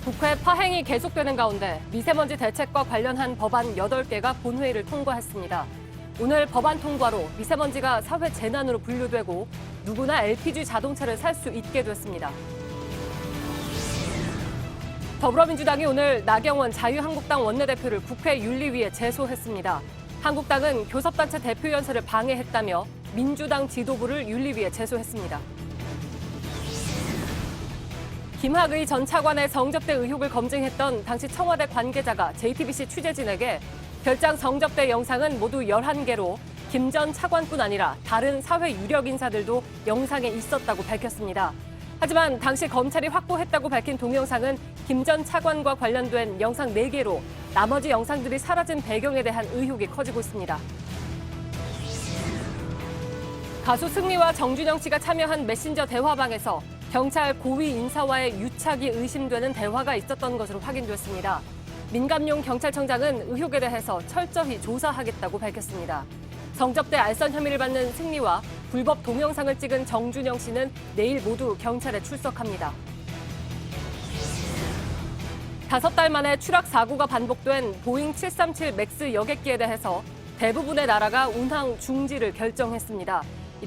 국회 파행이 계속되는 가운데 미세먼지 대책과 관련한 법안 8개가 본회의를 통과했습니다. 오늘 법안 통과로 미세먼지가 사회 재난으로 분류되고 누구나 LPG 자동차를 살 수 있게 됐습니다. 더불어민주당이 오늘 나경원 자유한국당 원내대표를 국회 윤리위에 제소했습니다. 한국당은 교섭단체 대표 연설을 방해했다며 민주당 지도부를 윤리위에 제소했습니다. 김학의 전 차관의 성접대 의혹을 검증했던 당시 청와대 관계자가 JTBC 취재진에게 별장 성접대 영상은 모두 11개로 김 전 차관뿐 아니라 다른 사회 유력 인사들도 영상에 있었다고 밝혔습니다. 하지만 당시 검찰이 확보했다고 밝힌 동영상은 김 전 차관과 관련된 영상 4개로 나머지 영상들이 사라진 배경에 대한 의혹이 커지고 있습니다. 가수 승리와 정준영 씨가 참여한 메신저 대화방에서 경찰 고위 인사와의 유착이 의심되는 대화가 있었던 것으로 확인됐습니다. 민감용 경찰청장은 의혹에 대해서 철저히 조사하겠다고 밝혔습니다. 성접대 알선 혐의를 받는 승리와 불법 동영상을 찍은 정준영 씨는 내일 모두 경찰에 출석합니다. 5달 만에 추락 사고가 반복된 보잉 737 맥스 여객기에 대해서 대부분의 나라가 운항 중지를 결정했습니다.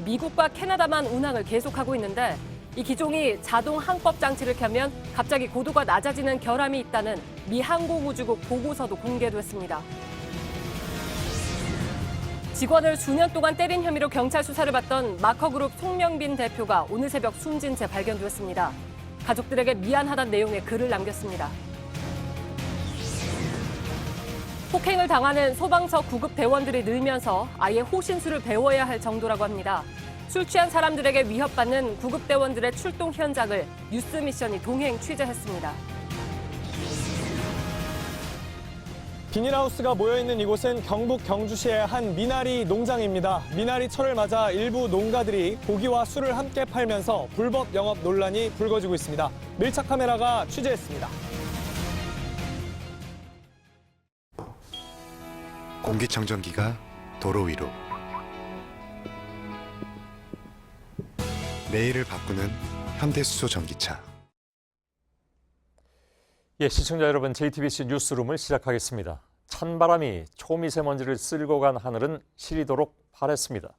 미국과 캐나다만 운항을 계속하고 있는데 이 기종이 자동 항법 장치를 켜면 갑자기 고도가 낮아지는 결함이 있다는 미 항공우주국 보고서도 공개됐습니다. 직원을 수년 동안 때린 혐의로 경찰 수사를 받던 마커그룹 송명빈 대표가 오늘 새벽 숨진 채 발견됐습니다. 가족들에게 미안하다는 내용의 글을 남겼습니다. 폭행을 당하는 소방서 구급 대원들이 늘면서 아예 호신술을 배워야 할 정도라고 합니다. 술 취한 사람들에게 위협받는 구급대원들의 출동 현장을 뉴스미션이 동행 취재했습니다. 비닐하우스가 모여있는 이곳은 경북 경주시의 한 미나리 농장입니다. 미나리철을 맞아 일부 농가들이 고기와 술을 함께 팔면서 불법 영업 논란이 불거지고 있습니다. 밀착 카메라가 취재했습니다. 공기청정기가 도로 위로. 내일을 바꾸는 현대수소 전기차. 시청자 여러분, JTBC 뉴스룸을 시작하겠습니다. 찬바람이 초미세먼지를 쓸고 간 하늘은 시리도록 파랬습니다.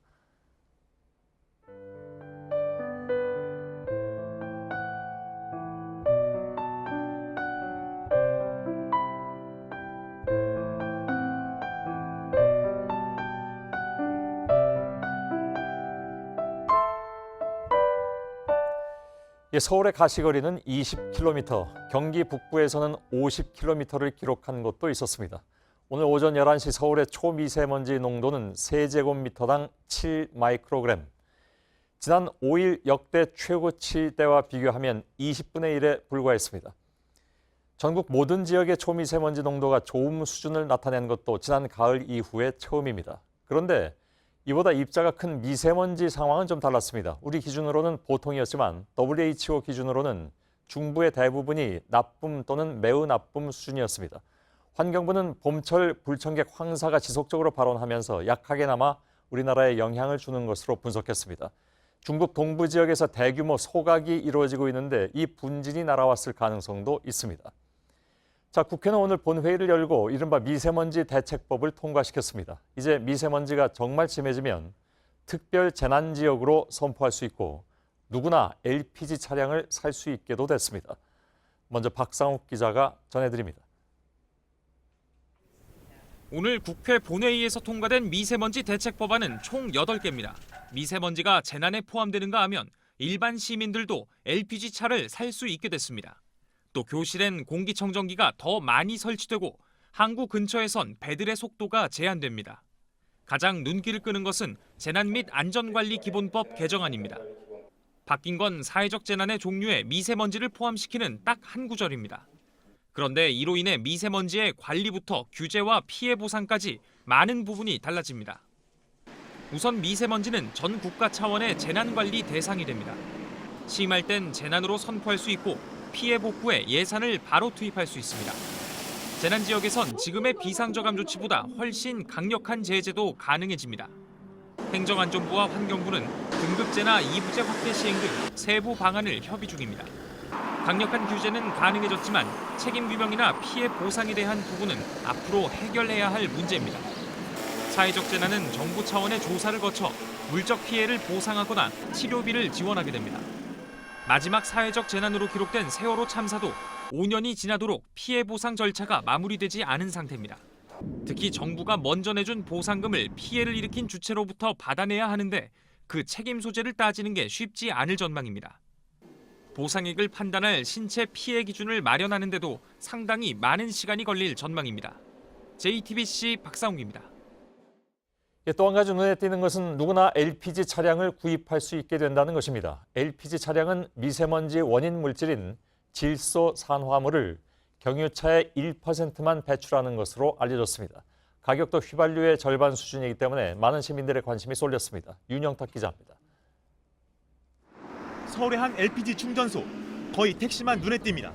서울의 가시거리는 20km, 경기 북부에서는 50km를 기록한 곳도 있었습니다. 오늘 오전 11시 서울의 초미세먼지 농도는 세제곱미터당 7마이크로그램. 지난 5일 역대 최고치 때와 비교하면 20분의 1에 불과했습니다. 전국 모든 지역의 초미세먼지 농도가 좋음 수준을 나타낸 것도 지난 가을 이후에 처음입니다. 그런데 이보다 입자가 큰 미세먼지 상황은 좀 달랐습니다. 우리 기준으로는 보통이었지만 WHO 기준으로는 중부의 대부분이 나쁨 또는 매우 나쁨 수준이었습니다. 환경부는 봄철 불청객 황사가 지속적으로 발원하면서 약하게나마 우리나라에 영향을 주는 것으로 분석했습니다. 중국 동부 지역에서 대규모 소각이 이루어지고 있는데 이 분진이 날아왔을 가능성도 있습니다. 자, 국회는 오늘 본회의를 열고 이른바 미세먼지 대책법을 통과시켰습니다. 이제 미세먼지가 정말 심해지면 특별 재난지역으로 선포할 수 있고 누구나 LPG 차량을 살 수 있게도 됐습니다. 먼저 박상욱 기자가 전해드립니다. 오늘 국회 본회의에서 통과된 미세먼지 대책법안은 총 8개입니다. 미세먼지가 재난에 포함되는가 하면 일반 시민들도 LPG 차를 살 수 있게 됐습니다. 또 교실엔 공기청정기가 더 많이 설치되고 항구 근처에선 배들의 속도가 제한됩니다. 가장 눈길을 끄는 것은 재난 및 안전관리 기본법 개정안입니다. 바뀐 건 사회적 재난의 종류에 미세먼지를 포함시키는 딱 한 구절입니다. 그런데 이로 인해 미세먼지의 관리부터 규제와 피해 보상까지 많은 부분이 달라집니다. 우선 미세먼지는 전 국가 차원의 재난관리 대상이 됩니다. 심할 땐 재난으로 선포할 수 있고 피해 복구에 예산을 바로 투입할 수 있습니다. 재난지역에선 지금의 비상저감 조치보다 훨씬 강력한 제재도 가능해집니다. 행정안전부와 환경부는 등급제나 2부제 확대 시행 등 세부 방안을 협의 중입니다. 강력한 규제는 가능해졌지만 책임 규명이나 피해 보상에 대한 부분은 앞으로 해결해야 할 문제입니다. 사회적 재난은 정부 차원의 조사를 거쳐 물적 피해를 보상하거나 치료비를 지원하게 됩니다. 마지막 사회적 재난으로 기록된 세월호 참사도 5년이 지나도록 피해 보상 절차가 마무리되지 않은 상태입니다. 특히 정부가 먼저 내준 보상금을 피해를 일으킨 주체로부터 받아내야 하는데 그 책임 소재를 따지는 게 쉽지 않을 전망입니다. 보상액을 판단할 신체 피해 기준을 마련하는데도 상당히 많은 시간이 걸릴 전망입니다. JTBC 박상욱입니다. 또 한 가지 눈에 띄는 것은 누구나 LPG 차량을 구입할 수 있게 된다는 것입니다. LPG 차량은 미세먼지 원인 물질인 질소산화물을 경유차의 1%만 배출하는 것으로 알려졌습니다. 가격도 휘발유의 절반 수준이기 때문에 많은 시민들의 관심이 쏠렸습니다. 윤영탁 기자입니다. 서울의 한 LPG 충전소, 거의 택시만 눈에 띕니다.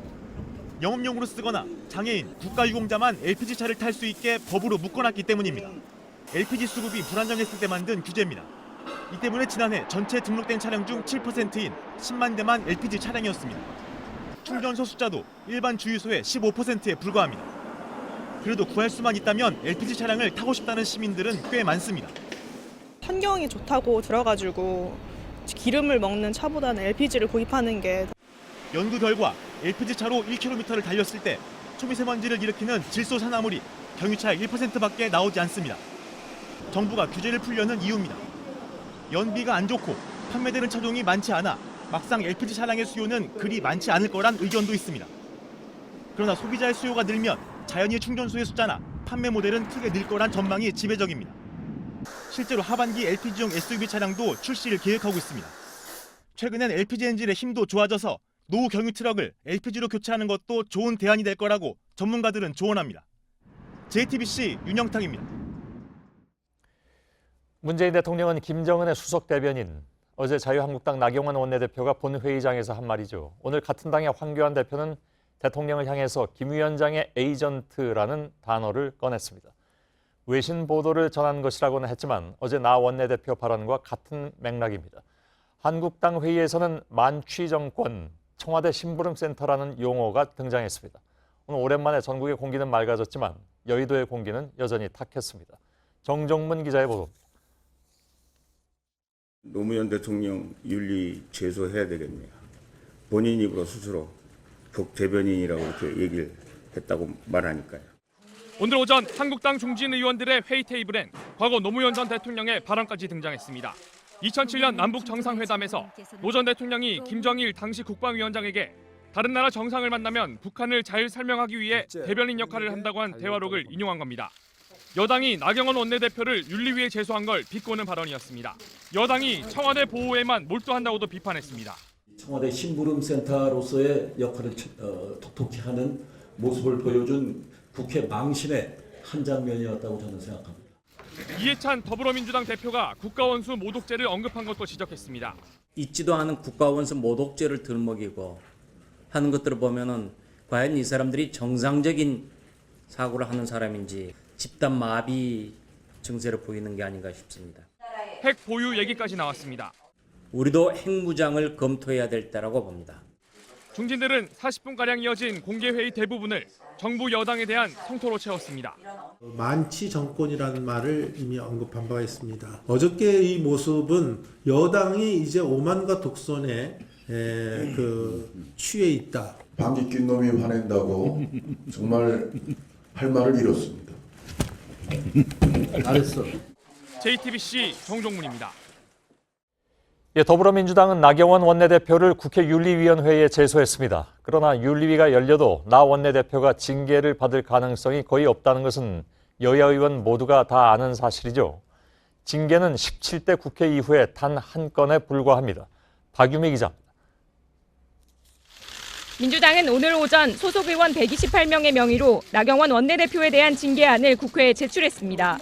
영업용으로 쓰거나 장애인, 국가유공자만 LPG차를 탈 수 있게 법으로 묶어놨기 때문입니다. LPG 수급이 불안정했을 때 만든 규제입니다. 이 때문에 지난해 전체 등록된 차량 중 7%인 10만 대만 LPG 차량이었습니다. 충전소 숫자도 일반 주유소의 15%에 불과합니다. 그래도 구할 수만 있다면 LPG 차량을 타고 싶다는 시민들은 꽤 많습니다. 환경이 좋다고 들어가지고 기름을 먹는 차보다는 LPG를 구입하는 게 연구 결과 LPG차로 1km를 달렸을 때 초미세먼지를 일으키는 질소산화물이 경유차의 1%밖에 나오지 않습니다. 정부가 규제를 풀려는 이유입니다. 연비가 안 좋고 판매되는 차종이 많지 않아 막상 LPG 차량의 수요는 그리 많지 않을 거란 의견도 있습니다. 그러나 소비자의 수요가 늘면 자연히 충전소의 숫자나 판매 모델은 크게 늘 거란 전망이 지배적입니다. 실제로 하반기 LPG용 SUV 차량도 출시를 계획하고 있습니다. 최근엔 LPG 엔진의 힘도 좋아져서 노후 경유 트럭을 LPG로 교체하는 것도 좋은 대안이 될 거라고 전문가들은 조언합니다. JTBC 윤영탁입니다. 문재인 대통령은 김정은의 수석 대변인, 어제 자유한국당 나경원 원내대표가 본회의장에서 한 말이죠. 오늘 같은 당의 황교안 대표는 대통령을 향해서 김 위원장의 에이전트라는 단어를 꺼냈습니다. 외신 보도를 전한 것이라고는 했지만 어제 나 원내대표 발언과 같은 맥락입니다. 한국당 회의에서는 만취 정권, 청와대 심부름센터라는 용어가 등장했습니다. 오늘 오랜만에 전국의 공기는 맑아졌지만 여의도의 공기는 여전히 탁했습니다. 정종문 기자의 보도입니다. 노무현 대통령 윤리 제소해야 되겠네요. 본인 입으로 스스로 북대변인이라고 이렇게 얘기를 했다고 말하니까요. 오늘 오전 한국당 중진 의원들의 회의 테이블엔 과거 노무현 전 대통령의 발언까지 등장했습니다. 2007년 남북 정상회담에서 노 전 대통령이 김정일 당시 국방위원장에게 다른 나라 정상을 만나면 북한을 잘 설명하기 위해 대변인 역할을 한다고 한 대화록을 인용한 겁니다. 여당이 나경원 원내대표를 윤리위에 제소한 걸 비꼬는 발언이었습니다. 여당이 청와대 보호에만 몰두한다고도 비판했습니다. 청와대 심부름센터로서의 역할을 톡톡히 하는 모습을 보여준 국회 망신의 한 장면이었다고 저는 생각합니다. 이해찬 더불어민주당 대표가 국가원수 모독죄를 언급한 것도 지적했습니다. 있지도 않은 국가원수 모독죄를 들먹이고 하는 것들을 보면은 과연 이 사람들이 정상적인 사고를 하는 사람인지 집단 마비 증세를 보이는 게 아닌가 싶습니다. 핵 보유 얘기까지 나왔습니다. 우리도 핵무장을 검토해야 될 때라고 봅니다. 중진들은 40분가량 이어진 공개회의 대부분을 정부 여당에 대한 성토로 채웠습니다. 만취 정권이라는 말을 이미 언급한 바가 있습니다. 어저께의 이 모습은 여당이 이제 오만과 독선에 취해 있다. 방귀 낀 놈이 화낸다고 정말 할 말을 잃었습니다. 잘했어. JTBC 정종문입니다. 더불어민주당은 나경원 원내대표를 국회 윤리위원회에 제소했습니다. 그러나 윤리위가 열려도 나 원내대표가 징계를 받을 가능성이 거의 없다는 것은 여야 의원 모두가 다 아는 사실이죠. 징계는 17대 국회 이후에 단 한 건에 불과합니다. 박유미 기자입니다. 민주당은 오늘 오전 소속 의원 128명의 명의로 나경원 원내대표에 대한 징계안을 국회에 제출했습니다.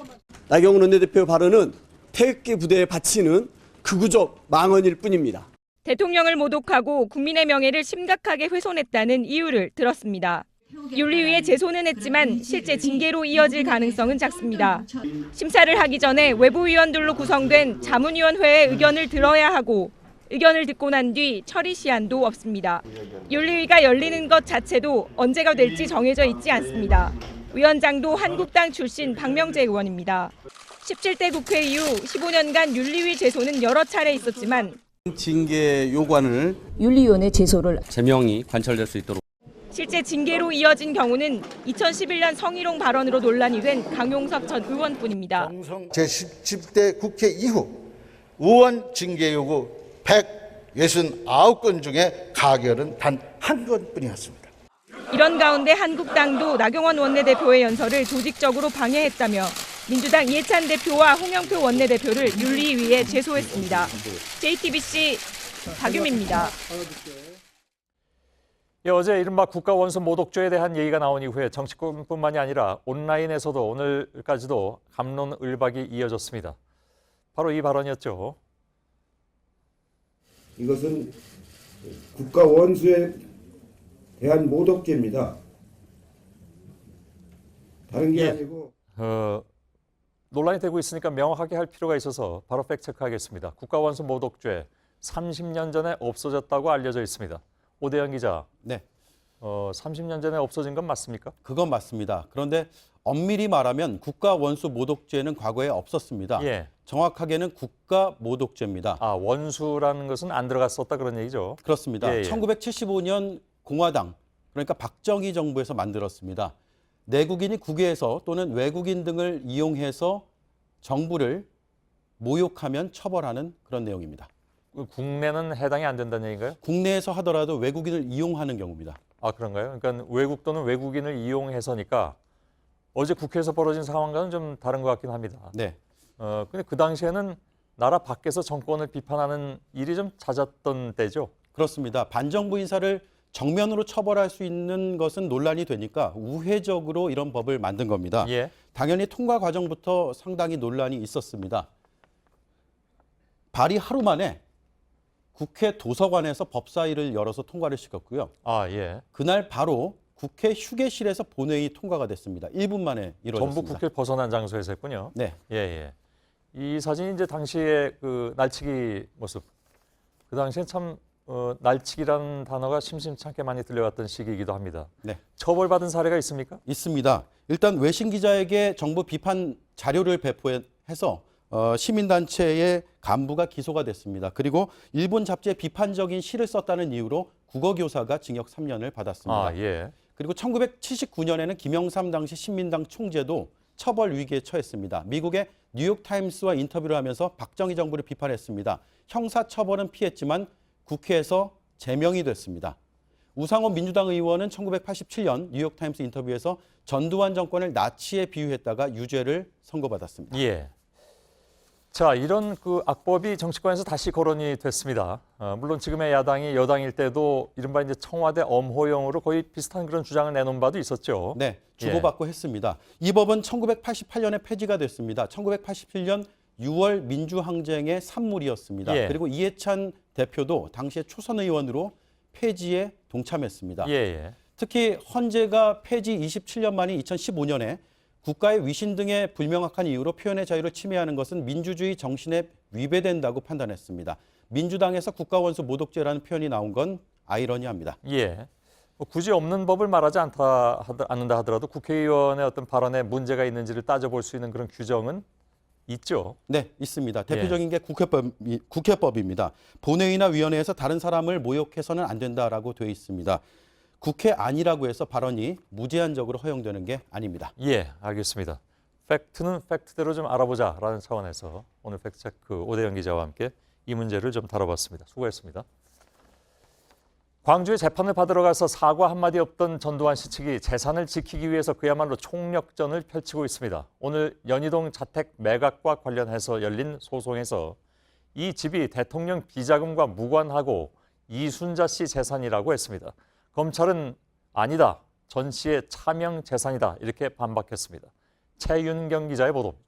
나경원 원내대표 발언은 태극기 부대에 바치는 극우적 망언일 뿐입니다. 대통령을 모독하고 국민의 명예를 심각하게 훼손했다는 이유를 들었습니다. 윤리위에 제소는 했지만 실제 징계로 이어질 가능성은 작습니다. 심사를 하기 전에 외부위원들로 구성된 자문위원회의 의견을 들어야 하고 의견을 듣고 난 뒤 처리 시한도 없습니다. 윤리위가 열리는 것 자체도 언제가 될지 정해져 있지 않습니다. 위원장도 한국당 출신 박명재 의원입니다. 17대 국회 이후 15년간 윤리위 제소는 여러 차례 있었지만 징계 요구안을 윤리위원회 제소를 제명이 관철될 수 있도록 실제 징계로 이어진 경우는 2011년 성희롱 발언으로 논란이 된 강용석 전 의원뿐입니다. 제17대 국회 이후 의원 징계 요구 169건 중에 가결은 단 한 건뿐이었습니다. 이런 가운데 한국당도 나경원 원내대표의 연설을 조직적으로 방해했다며 민주당 이해찬 대표와 홍영표 원내대표를 윤리위에 제소했습니다. JTBC 박유미입니다. 예, 어제 이른바 국가원수 모독죄에 대한 얘기가 나온 이후에 정치권뿐만이 아니라 온라인에서도 오늘까지도 갑론을박이 이어졌습니다. 바로 이 발언이었죠. 이것은 국가원수에 대한 모독죄입니다. 다른 게 아니고 논란이 되고 있으니까 명확하게 할 필요가 있어서 바로 팩트체크하겠습니다. 국가원수 모독죄 30년 전에 없어졌다고 알려져 있습니다. 오대영 기자. 네. 30년 전에 없어진 건 맞습니까? 그건 맞습니다. 그런데 엄밀히 말하면 국가원수 모독죄는 과거에 없었습니다. 예. 정확하게는 국가모독죄입니다. 아, 원수라는 것은 안 들어갔었다 그런 얘기죠? 그렇습니다. 예, 예. 1975년 공화당, 그러니까 박정희 정부에서 만들었습니다. 내국인이 국외에서 또는 외국인 등을 이용해서 정부를 모욕하면 처벌하는 그런 내용입니다. 국내는 해당이 안 된다는 얘기인가요? 국내에서 하더라도 외국인을 이용하는 경우입니다. 아, 그런가요? 그러니까 외국 또는 외국인을 이용해서니까 어제 국회에서 벌어진 상황과는 좀 다른 것 같긴 합니다. 네. 근데 그 당시에는 나라 밖에서 정권을 비판하는 일이 좀 잦았던 때죠? 그렇습니다. 반정부 인사를 정면으로 처벌할 수 있는 것은 논란이 되니까 우회적으로 이런 법을 만든 겁니다. 예. 당연히 통과 과정부터 상당히 논란이 있었습니다. 발의 하루 만에 국회 도서관에서 법사위를 열어서 통과를 시켰고요. 아, 예. 그날 바로 국회 휴게실에서 본회의 통과가 됐습니다. 1분 만에 이루어졌습니다. 전부 국회 벗어난 장소에서 했군요. 네. 예, 예. 이 사진이 이제 당시의 그 날치기 모습. 그 당시엔 참 날치기라는 단어가 심심찮게 많이 들려왔던 시기이기도 합니다. 네. 처벌받은 사례가 있습니까? 있습니다. 일단 외신 기자에게 정부 비판 자료를 배포해서 시민단체의 간부가 기소가 됐습니다. 그리고 일본 잡지에 비판적인 시를 썼다는 이유로 국어교사가 징역 3년을 받았습니다. 아, 예. 그리고 1979년에는 김영삼 당시 신민당 총재도 처벌 위기에 처했습니다. 미국의 뉴욕타임스와 인터뷰를 하면서 박정희 정부를 비판했습니다. 형사처벌은 피했지만 국회에서 제명이 됐습니다. 우상호 민주당 의원은 1987년 뉴욕타임스 인터뷰에서 전두환 정권을 나치에 비유했다가 유죄를 선고받았습니다. 예. 자, 이런 그 악법이 정치권에서 다시 거론이 됐습니다. 물론 지금의 야당이 여당일 때도 이른바 이제 청와대 엄호용으로 거의 비슷한 그런 주장을 내놓은 바도 있었죠. 네, 주고받고 했습니다. 이 법은 1988년에 폐지가 됐습니다. 1987년 6월 민주항쟁의 산물이었습니다. 예. 그리고 이해찬 대표도 당시에 초선 의원으로 폐지에 동참했습니다. 예, 예. 특히 헌재가 폐지 27년 만인 2015년에 국가의 위신 등의 불명확한 이유로 표현의 자유를 침해하는 것은 민주주의 정신에 위배된다고 판단했습니다. 민주당에서 국가원수 모독죄라는 표현이 나온 건 아이러니합니다. 예. 뭐 굳이 없는 법을 말하지 않는다 하더라도 국회의원의 어떤 발언에 문제가 있는지를 따져볼 수 있는 그런 규정은 있죠. 네, 있습니다. 대표적인 게 국회법입니다. 본회의나 위원회에서 다른 사람을 모욕해서는 안 된다라고 되어 있습니다. 국회 아니라고 해서 발언이 무제한적으로 허용되는 게 아닙니다. 예, 알겠습니다. 팩트는 팩트대로 좀 알아보자라는 차원에서 오늘 팩트체크 오대영 기자와 함께 이 문제를 좀 다뤄봤습니다. 수고했습니다. 광주에 재판을 받으러 가서 사과 한마디 없던 전두환 씨 측이 재산을 지키기 위해서 그야말로 총력전을 펼치고 있습니다. 오늘 연희동 자택 매각과 관련해서 열린 소송에서 이 집이 대통령 비자금과 무관하고 이순자 씨 재산이라고 했습니다. 검찰은 아니다, 전 씨의 차명 재산이다 이렇게 반박했습니다. 최윤경 기자의 보도입니다.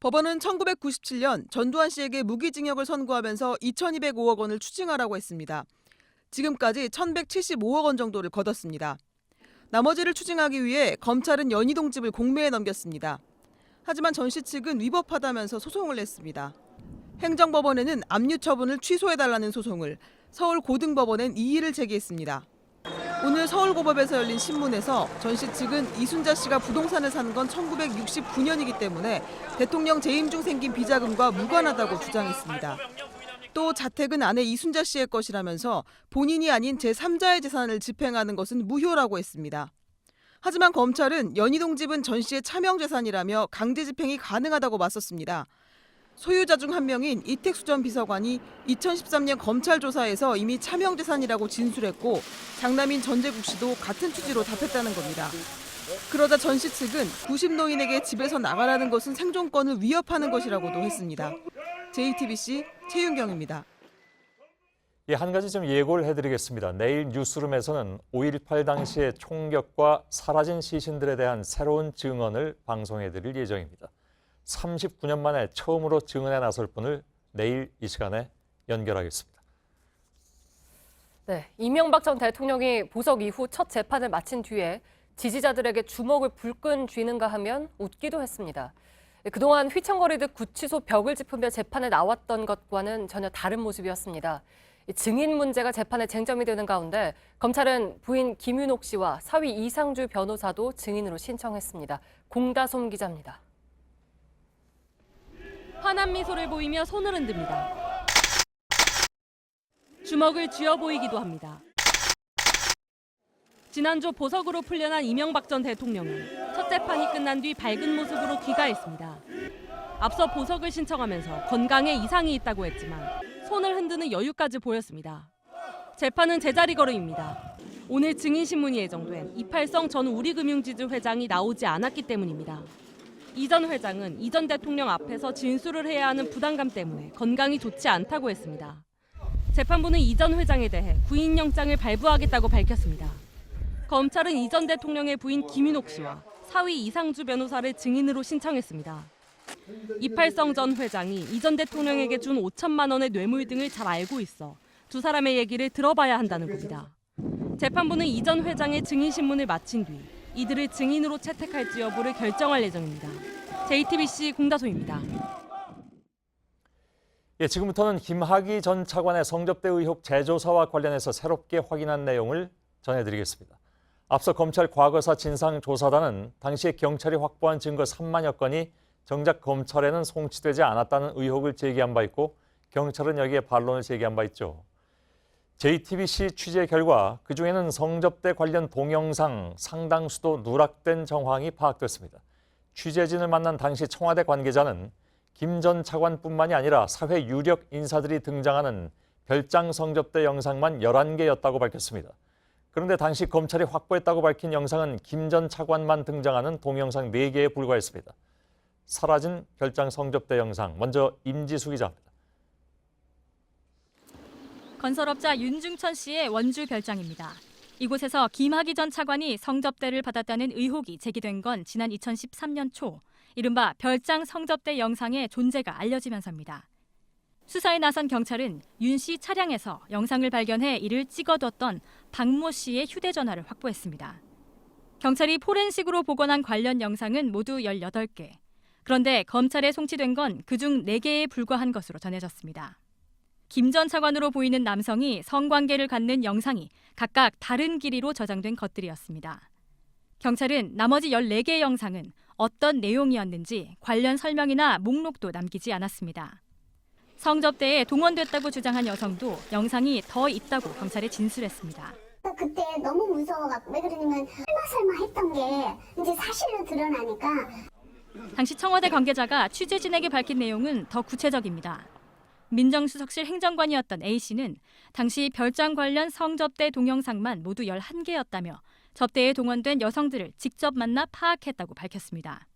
법원은 1997년 전두환 씨에게 무기징역을 선고하면서 2,205억 원을 추징하라고 했습니다. 지금까지 1,175억 원 정도를 거뒀습니다. 나머지를 추징하기 위해 검찰은 연희동 집을 공매에 넘겼습니다. 하지만 전 씨 측은 위법하다면서 소송을 냈습니다. 행정법원에는 압류 처분을 취소해달라는 소송을, 서울고등법원엔 이의를 제기했습니다. 오늘 서울고법에서 열린 신문에서 전 씨 측은 이순자 씨가 부동산을 산 건 1969년이기 때문에 대통령 재임 중 생긴 비자금과 무관하다고 주장했습니다. 또 자택은 아내 이순자 씨의 것이라면서 본인이 아닌 제3자의 재산을 집행하는 것은 무효라고 했습니다. 하지만 검찰은 연희동 집은 전 씨의 차명 재산이라며 강제 집행이 가능하다고 맞섰습니다. 소유자 중 한 명인 이택수 전 비서관이 2013년 검찰 조사에서 이미 차명 재산이라고 진술했고 장남인 전재국 씨도 같은 취지로 답했다는 겁니다. 그러자 전 씨 측은 90노인에게 집에서 나가라는 것은 생존권을 위협하는 것이라고도 했습니다. JTBC 최윤경입니다. 예, 한 가지 좀 예고를 해드리겠습니다. 내일 뉴스룸에서는 5.18 당시의 총격과 사라진 시신들에 대한 새로운 증언을 방송해드릴 예정입니다. 39년 만에 처음으로 증언에 나설 분을 내일 이 시간에 연결하겠습니다. 네, 이명박 전 대통령이 보석 이후 첫 재판을 마친 뒤에 지지자들에게 주먹을 불끈 쥐는가 하면 웃기도 했습니다. 그동안 휘청거리듯 구치소 벽을 짚으며 재판에 나왔던 것과는 전혀 다른 모습이었습니다. 증인 문제가 재판의 쟁점이 되는 가운데 검찰은 부인 김윤옥 씨와 사위 이상주 변호사도 증인으로 신청했습니다. 공다솜 기자입니다. 환한 미소를 보이며 손을 흔듭니다. 주먹을 쥐어 보이기도 합니다. 지난주 보석으로 풀려난 이명박 전 대통령은 첫 재판이 끝난 뒤 밝은 모습으로 귀가했습니다. 앞서 보석을 신청하면서 건강에 이상이 있다고 했지만 손을 흔드는 여유까지 보였습니다. 재판은 제자리 걸음입니다. 오늘 증인신문이 예정된 이팔성 전 우리금융지주 회장이 나오지 않았기 때문입니다. 이 전 회장은 이 전 대통령 앞에서 진술을 해야 하는 부담감 때문에 건강이 좋지 않다고 했습니다. 재판부는 이 전 회장에 대해 구인영장을 발부하겠다고 밝혔습니다. 검찰은 이 전 대통령의 부인 김윤옥 씨와 사위 이상주 변호사를 증인으로 신청했습니다. 이팔성 전 회장이 이 전 대통령에게 준 5천만 원의 뇌물 등을 잘 알고 있어 두 사람의 얘기를 들어봐야 한다는 겁니다. 재판부는 이 전 회장의 증인신문을 마친 뒤 이들을 증인으로 채택할지 여부를 결정할 예정입니다. JTBC 공다솜입니다. 예, 지금부터는 김학의 전 차관의 성접대 의혹 재조사와 관련해서 새롭게 확인한 내용을 전해드리겠습니다. 앞서 검찰 과거사 진상조사단은 당시에 경찰이 확보한 증거 3만여 건이 정작 검찰에는 송치되지 않았다는 의혹을 제기한 바 있고 경찰은 여기에 반론을 제기한 바 있죠. JTBC 취재 결과 그중에는 성접대 관련 동영상 상당수도 누락된 정황이 파악됐습니다. 취재진을 만난 당시 청와대 관계자는 김 전 차관뿐만이 아니라 사회 유력 인사들이 등장하는 별장 성접대 영상만 11개였다고 밝혔습니다. 그런데 당시 검찰이 확보했다고 밝힌 영상은 김 전 차관만 등장하는 동영상 4개에 불과했습니다. 사라진 별장 성접대 영상, 먼저 임지수 기자입니다. 건설업자 윤중천 씨의 원주 별장입니다. 이곳에서 김학의 전 차관이 성접대를 받았다는 의혹이 제기된 건 지난 2013년 초, 이른바 별장 성접대 영상의 존재가 알려지면서입니다. 수사에 나선 경찰은 윤 씨 차량에서 영상을 발견해 이를 찍어뒀던 박모 씨의 휴대전화를 확보했습니다. 경찰이 포렌식으로 복원한 관련 영상은 모두 18개. 그런데 검찰에 송치된 건 그중 4개에 불과한 것으로 전해졌습니다. 김 전 차관으로 보이는 남성이 성관계를 갖는 영상이 각각 다른 길이로 저장된 것들이었습니다. 경찰은 나머지 14개의 영상은 어떤 내용이었는지 관련 설명이나 목록도 남기지 않았습니다. 성접대에 동원됐다고 주장한 여성도 영상이 더 있다고 경찰에 진술했습니다. 그때 너무 무서워갖고 왜 그러냐면 설마 했던 게 이제 사실로 드러나니까. 당시 청와대 관계자가 취재진에게 밝힌 내용은 더 구체적입니다. 민정수석실 행정관이었던 A씨는 당시 별장 관련 성접대 동영상만 모두 11개였다며 접대에 동원된 여성들을 직접 만나 파악했다고 밝혔습니다.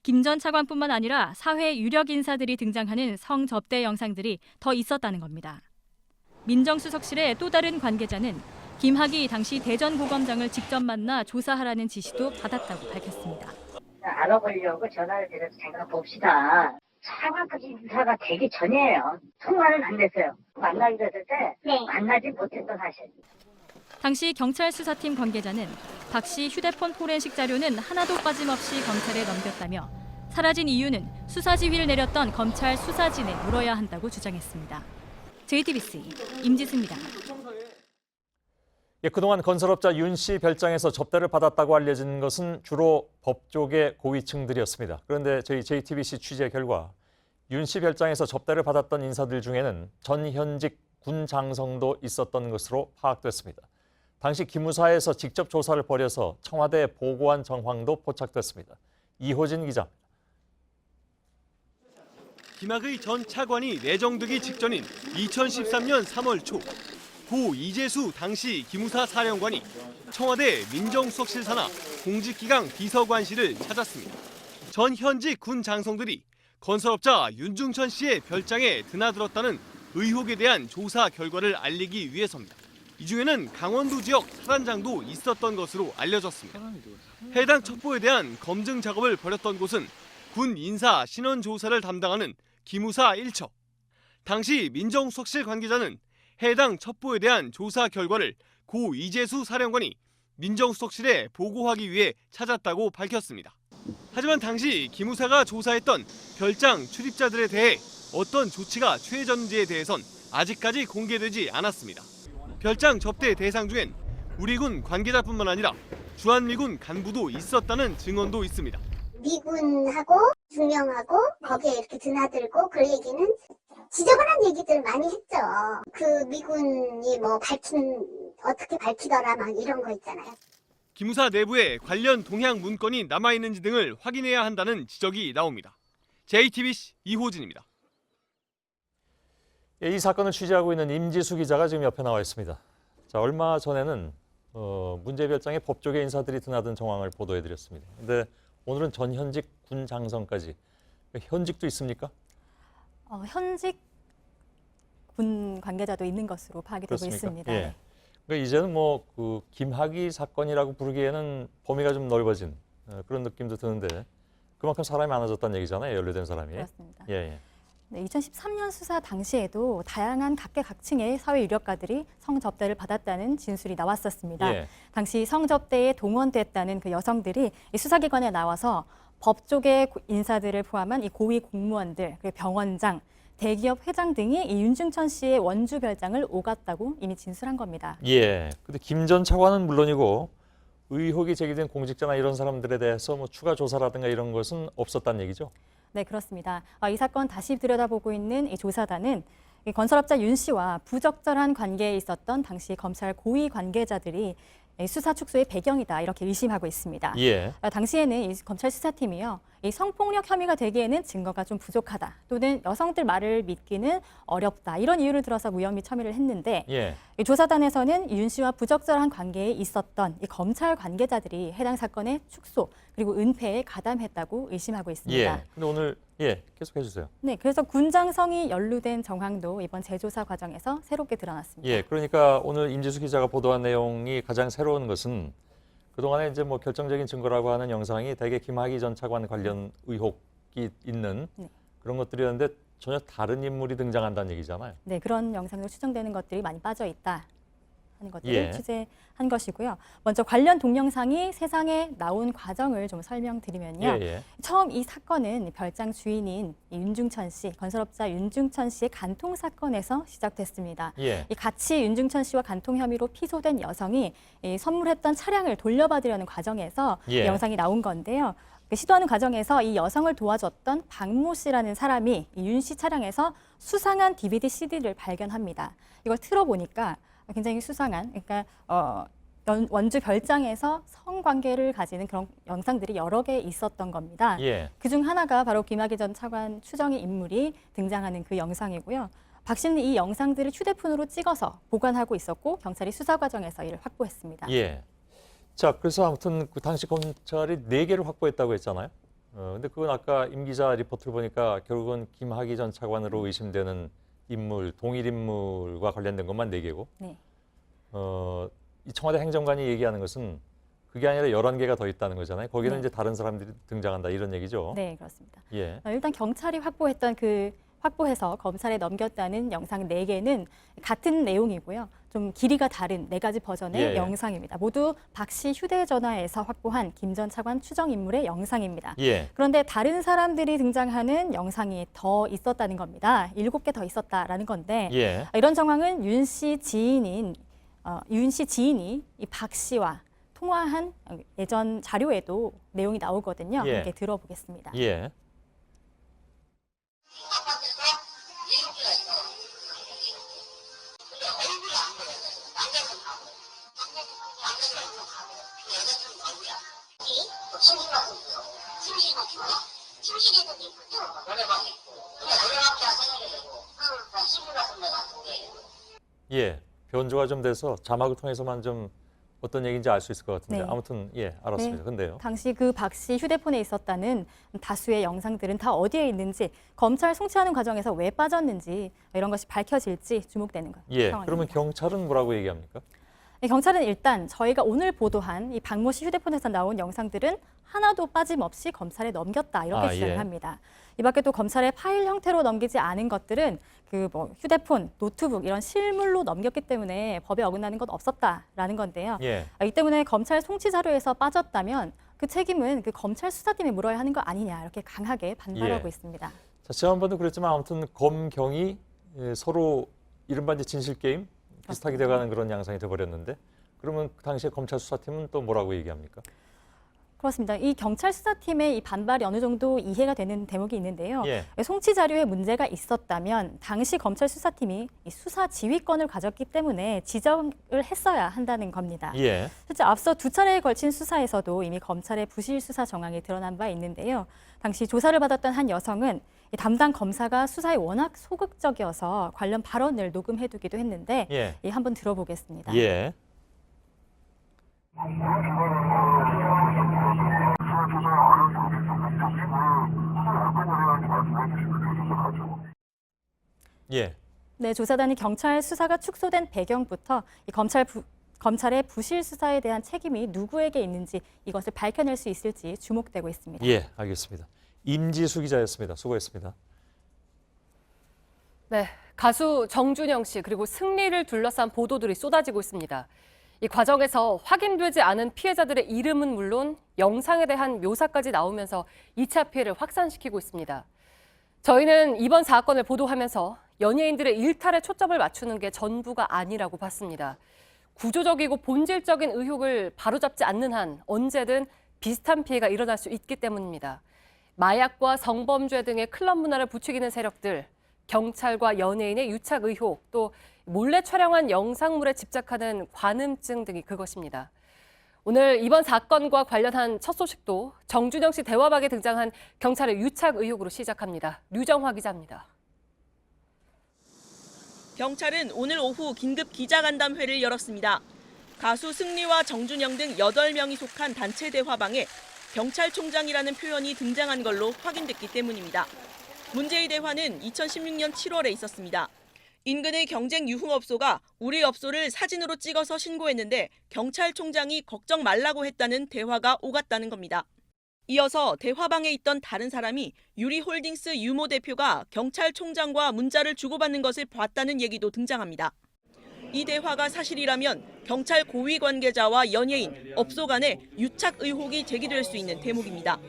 김 전 차관뿐만 아니라 사회 유력 인사들이 등장하는 성접대 영상들이 더 있었다는 겁니다. 민정수석실의 또 다른 관계자는 김학의 당시 대전고검장을 직접 만나 조사하라는 지시도 받았다고 밝혔습니다. 알아보려고 전화를 드려서 제가 봅시다. 차관급 인사가 되기 전이에요. 통화를 안 됐어요. 만나기로 했을 때 만나지 못했던 사실. 당시 경찰 수사팀 관계자는 박 씨 휴대폰 포렌식 자료는 하나도 빠짐없이 검찰에 넘겼다며 사라진 이유는 수사 지휘를 내렸던 검찰 수사진에 물어야 한다고 주장했습니다. JTBC 임지수입니다. 예, 그동안 건설업자 윤 씨 별장에서 접대를 받았다고 알려진 것은 주로 법조계 고위층들이었습니다. 그런데 저희 JTBC 취재 결과 윤 씨 별장에서 접대를 받았던 인사들 중에는 전현직 군 장성도 있었던 것으로 파악됐습니다. 당시 기무사에서 직접 조사를 벌여서 청와대에 보고한 정황도 포착됐습니다. 이호진 기자입니다. 김학의 전 차관이 내정되기 직전인 2013년 3월 초 고 이재수 당시 기무사 사령관이 청와대 민정수석실 산하 공직기강 비서관실을 찾았습니다. 전 현직 군 장성들이 건설업자 윤중천 씨의 별장에 드나들었다는 의혹에 대한 조사 결과를 알리기 위해서입니다. 이 중에는 강원도 지역 사단장도 있었던 것으로 알려졌습니다. 해당 첩보에 대한 검증 작업을 벌였던 곳은 군 인사 신원 조사를 담당하는 기무사 1처. 당시 민정수석실 관계자는 해당 첩보에 대한 조사 결과를 고 이재수 사령관이 민정수석실에 보고하기 위해 찾았다고 밝혔습니다. 하지만 당시 기무사가 조사했던 별장 출입자들에 대해 어떤 조치가 취해졌는지에 대해선 아직까지 공개되지 않았습니다. 별장 접대 대상 중엔 우리 군 관계자뿐만 아니라 주한미군 간부도 있었다는 증언도 있습니다. 미군하고 중령하고 거기에 이렇게 드나들고 그 얘기는 지저분한 얘기들 많이 했죠. 그 미군이 뭐 어떻게 밝히더라 막 이런 거 있잖아요. 기무사 내부에 관련 동향 문건이 남아있는지 등을 확인해야 한다는 지적이 나옵니다. JTBC 이호진입니다. 이 사건을 취재하고 있는 임지수 기자가 지금 옆에 나와 있습니다. 자, 얼마 전에는 문제 별장에 법조계 인사들이 드나든 정황을 보도해드렸습니다. 그런데 오늘은 전현직 군 장성까지. 현직도 있습니까? 현직 군 관계자도 있는 것으로 파악이 되고 있습니다. 예. 그러니까 이제는 뭐 그 김학의 사건이라고 부르기에는 범위가 좀 넓어진 그런 느낌도 드는데 그만큼 사람이 많아졌다는 얘기잖아요. 연루된 사람이. 그렇습니다. 예, 예. 네, 2013년 수사 당시에도 다양한 각계각층의 사회 유력가들이 성접대를 받았다는 진술이 나왔었습니다. 예. 당시 성접대에 동원됐다는 그 여성들이 이 수사기관에 나와서 법조계 인사들을 포함한 이 고위 공무원들, 그리고 병원장, 대기업 회장 등이 이 윤중천 씨의 원주 별장을 오갔다고 이미 진술한 겁니다. 예. 근데 김 전 차관은 물론이고 의혹이 제기된 공직자나 이런 사람들에 대해서 뭐 추가 조사라든가 이런 것은 없었다는 얘기죠? 네, 그렇습니다. 이 사건 다시 들여다보고 있는 이 조사단은 이 건설업자 윤 씨와 부적절한 관계에 있었던 당시 검찰 고위 관계자들이 수사 축소의 배경이다 이렇게 의심하고 있습니다. 예. 당시에는 이 검찰 수사팀이요, 이 성폭력 혐의가 되기에는 증거가 좀 부족하다 또는 여성들 말을 믿기는 어렵다 이런 이유를 들어서 무혐의 처리를 했는데 예. 이 조사단에서는 윤 씨와 부적절한 관계에 있었던 이 검찰 관계자들이 해당 사건의 축소 그리고 은폐에 가담했다고 의심하고 있습니다. 예. 근데 오늘 계속해 주세요. 네, 그래서 군장성이 연루된 정황도 이번 재조사 과정에서 새롭게 드러났습니다. 예, 그러니까 오늘 임지수 기자가 보도한 내용이 가장 새로운 것은 그동안에 이제 뭐 결정적인 증거라고 하는 영상이 대개 김학의 전 차관 관련 의혹이 있는 그런 것들이었는데 전혀 다른 인물이 등장한다는 얘기잖아요. 네, 그런 영상으로 추정되는 것들이 많이 빠져 있다 하는 것들을 취재한 것이고요. 먼저 관련 동영상이 세상에 나온 과정을 좀 설명드리면요. 처음 이 사건은 별장 주인인 윤중천 씨, 건설업자 윤중천 씨의 간통 사건에서 시작됐습니다. 이 같이 윤중천 씨와 간통 혐의로 피소된 여성이 선물했던 차량을 돌려받으려는 과정에서 이 영상이 나온 건데요. 시도하는 과정에서 이 여성을 도와줬던 박모 씨라는 사람이 이 윤 씨 차량에서 수상한 DVD CD를 발견합니다. 이걸 틀어보니까 굉장히 수상한, 그러니까 원주 별장에서 성관계를 가지는 그런 영상들이 여러 개 있었던 겁니다. 그중 하나가 바로 김학의 전 차관 추정의 인물이 등장하는 그 영상이고요. 박 씨는 이 영상들을 휴대폰으로 찍어서 보관하고 있었고 경찰이 수사 과정에서 이를 확보했습니다. 자, 그래서 아무튼 그 당시 검찰이 4개를 확보했다고 했잖아요. 근데 그건 아까 임 기자 리포트를 보니까 결국은 김학의 전 차관으로 의심되는 인물, 동일 인물과 관련된 것만 4개고 이 청와대 행정관이 얘기하는 것은 그게 아니라 11개가 더 있다는 거잖아요. 거기는 이제 다른 사람들이 등장한다 이런 얘기죠. 네, 그렇습니다. 예. 일단 경찰이 확보했던 그 확보해서 검찰에 넘겼다는 영상 4개는 같은 내용이고요. 좀 길이가 다른 4가지 버전의 영상입니다. 모두 박 씨 휴대전화에서 확보한 김 전 차관 추정 인물의 영상입니다. 그런데 다른 사람들이 등장하는 영상이 더 있었다는 겁니다. 7개 더 있었다라는 건데 이런 정황은 윤 씨 지인이 이 박 씨와 통화한 예전 자료에도 내용이 나오거든요. 함께 들어보겠습니다. 변조가 좀 돼서 자막을 통해서만 좀 어떤 얘기인지 알 수 있을 것 같은데 아무튼 알았습니다. 네. 근데요. 당시 그 박 씨 휴대폰에 있었다는 다수의 영상들은 다 어디에 있는지, 검찰 송치하는 과정에서 왜 빠졌는지 이런 것이 밝혀질지 주목되는 상황입니다. 그러면 경찰은 뭐라고 얘기합니까? 네, 경찰은 일단 저희가 오늘 보도한 이 박모 씨 휴대폰에서 나온 영상들은 하나도 빠짐없이 검찰에 넘겼다 이렇게 주장을 합니다. 이 밖에 또 검찰에 파일 형태로 넘기지 않은 것들은 휴대폰, 노트북 이런 실물로 넘겼기 때문에 법에 어긋나는 건 없었다라는 건데요. 이 때문에 검찰 송치 자료에서 빠졌다면 그 책임은 그 검찰 수사팀에 물어야 하는 거 아니냐 이렇게 강하게 반발하고 있습니다. 자, 지난번도 그랬지만 아무튼 검경이 서로 이른바 이제 진실 게임 비슷하게 돼가는 그런 양상이 돼버렸는데 그러면 그 당시에 검찰 수사팀은 또 뭐라고 얘기합니까? 그렇습니다. 이 경찰 수사팀의 이 반발이 어느 정도 이해가 되는 대목이 있는데요. 송치 자료에 문제가 있었다면 당시 검찰 수사팀이 이 수사 지휘권을 가졌기 때문에 지적을 했어야 한다는 겁니다. 실제 앞서 2차례에 걸친 수사에서도 이미 검찰의 부실 수사 정황이 드러난 바 있는데요. 당시 조사를 받았던 한 여성은 이 담당 검사가 수사에 워낙 소극적이어서 관련 발언을 녹음해두기도 했는데 한번 들어보겠습니다. 네, 조사단이 경찰 수사가 축소된 배경부터 이 검찰의 부실 수사에 대한 책임이 누구에게 있는지 이것을 밝혀낼 수 있을지 주목되고 있습니다. 알겠습니다. 임지수 기자였습니다. 수고했습니다. 네, 가수 정준영 씨 그리고 승리를 둘러싼 보도들이 쏟아지고 있습니다. 이 과정에서 확인되지 않은 피해자들의 이름은 물론 영상에 대한 묘사까지 나오면서 2차 피해를 확산시키고 있습니다. 저희는 이번 사건을 보도하면서 연예인들의 일탈에 초점을 맞추는 게 전부가 아니라고 봤습니다. 구조적이고 본질적인 의혹을 바로잡지 않는 한 언제든 비슷한 피해가 일어날 수 있기 때문입니다. 마약과 성범죄 등의 클럽 문화를 부추기는 세력들, 경찰과 연예인의 유착 의혹, 또 몰래 촬영한 영상물에 집착하는 관음증 등이 그것입니다. 오늘 이번 사건과 관련한 첫 소식도 정준영 씨 대화박에 등장한 경찰의 유착 의혹으로 시작합니다. 류정화 기자입니다. 경찰은 오늘 오후 긴급 기자간담회를 열었습니다. 가수 승리와 정준영 등 8명이 속한 단체 대화방에 경찰총장이라는 표현이 등장한 걸로 확인됐기 때문입니다. 문제의 대화는 2016년 7월에 있었습니다. 인근의 경쟁 유흥업소가 우리 업소를 사진으로 찍어서 신고했는데 경찰총장이 걱정 말라고 했다는 대화가 오갔다는 겁니다. 이어서 대화방에 있던 다른 사람이 유리홀딩스 유모 대표가 경찰총장과 문자를 주고받는 것을 봤다는 얘기도 등장합니다. 이 대화가 사실이라면 경찰 고위 관계자와 연예인, 업소 간에 유착 의혹이 제기될 수 있는 대목입니다.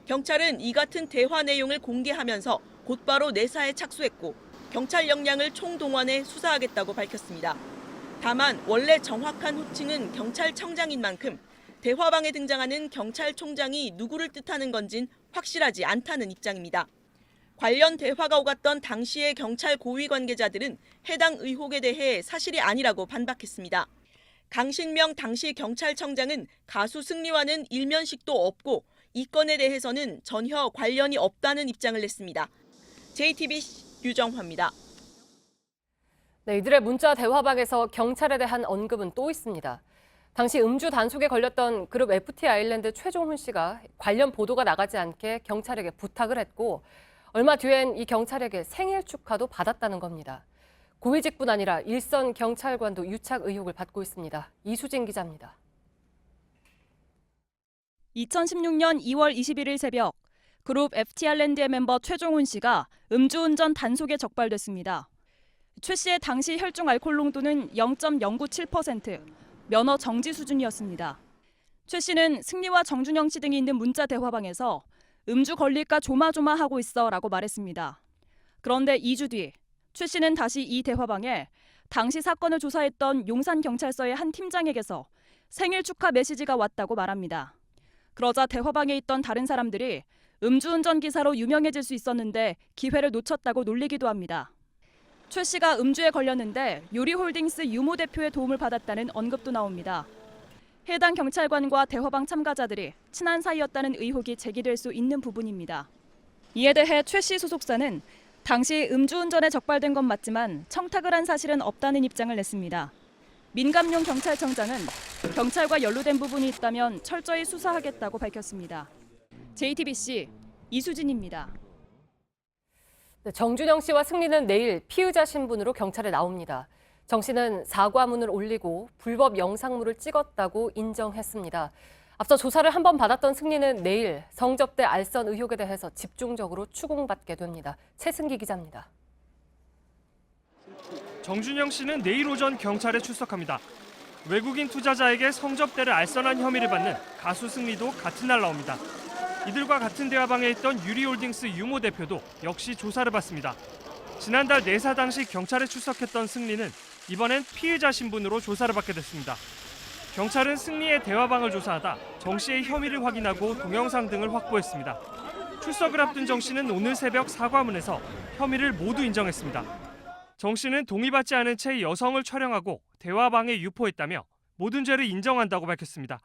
경찰은 이 같은 대화 내용을 공개하면서 곧바로 내사에 착수했고 경찰 역량을 총동원해 수사하겠다고 밝혔습니다. 다만 원래 정확한 호칭은 경찰청장인 만큼 대화방에 등장하는 경찰총장이 누구를 뜻하는 건진 확실하지 않다는 입장입니다. 관련 대화가 오갔던 당시의 경찰 고위 관계자들은 해당 의혹에 대해 사실이 아니라고 반박했습니다. 강신명 당시 경찰청장은 가수 승리와는 일면식도 없고 이 건에 대해서는 전혀 관련이 없다는 입장을 냈습니다. JTBC 류정화입니다. 네, 이들의 문자 대화방에서 경찰에 대한 언급은 또 있습니다. 당시 음주 단속에 걸렸던 그룹 FT 아일랜드 최종훈 씨가 관련 보도가 나가지 않게 경찰에게 부탁을 했고 얼마 뒤엔 이 경찰에게 생일 축하도 받았다는 겁니다. 고위직뿐 아니라 일선 경찰관도 유착 의혹을 받고 있습니다. 이수진 기자입니다. 2016년 2월 21일 새벽 그룹 FTR랜드의 멤버 최종훈 씨가 음주운전 단속에 적발됐습니다. 최 씨의 당시 혈중 알코올 농도는 0.097%, 면허 정지 수준이었습니다. 최 씨는 승리와 정준영 씨 등이 있는 문자 대화방에서 음주 걸릴까 조마조마하고 있어라고 말했습니다. 그런데 2주 뒤 최 씨는 다시 이 대화방에 당시 사건을 조사했던 용산경찰서의 한 팀장에게서 생일 축하 메시지가 왔다고 말합니다. 그러자 대화방에 있던 다른 사람들이 음주운전 기사로 유명해질 수 있었는데 기회를 놓쳤다고 놀리기도 합니다. 최 씨가 음주에 걸렸는데 요리홀딩스 유모 대표의 도움을 받았다는 언급도 나옵니다. 해당 경찰관과 대화방 참가자들이 친한 사이였다는 의혹이 제기될 수 있는 부분입니다. 이에 대해 최 씨 소속사는 당시 음주운전에 적발된 건 맞지만 청탁을 한 사실은 없다는 입장을 냈습니다. 민감용 경찰청장은 경찰과 연루된 부분이 있다면 철저히 수사하겠다고 밝혔습니다. JTBC 이수진입니다. 정준영 씨와 승리는 내일 피의자 신분으로 경찰에 나옵니다. 정 씨는 사과문을 올리고 불법 영상물을 찍었다고 인정했습니다. 앞서 조사를 한 번 받았던 승리는 내일 성접대 알선 의혹에 대해서 집중적으로 추궁받게 됩니다. 최승기 기자입니다. 정준영 씨는 내일 오전 경찰에 출석합니다. 외국인 투자자에게 성접대를 알선한 혐의를 받는 가수 승리도 같은 날 나옵니다. 이들과 같은 대화방에 있던 유리홀딩스 유모 대표도 역시 조사를 받습니다. 지난달 내사 당시 경찰에 출석했던 승리는 이번엔 피의자 신분으로 조사를 받게 됐습니다. 경찰은 승리의 대화방을 조사하다 정 씨의 혐의를 확인하고 동영상 등을 확보했습니다. 출석을 앞둔 정 씨는 오늘 새벽 사과문에서 혐의를 모두 인정했습니다. 정 씨는 동의받지 않은 채 여성을 촬영하고 대화방에 유포했다며 모든 죄를 인정한다고 밝혔습니다.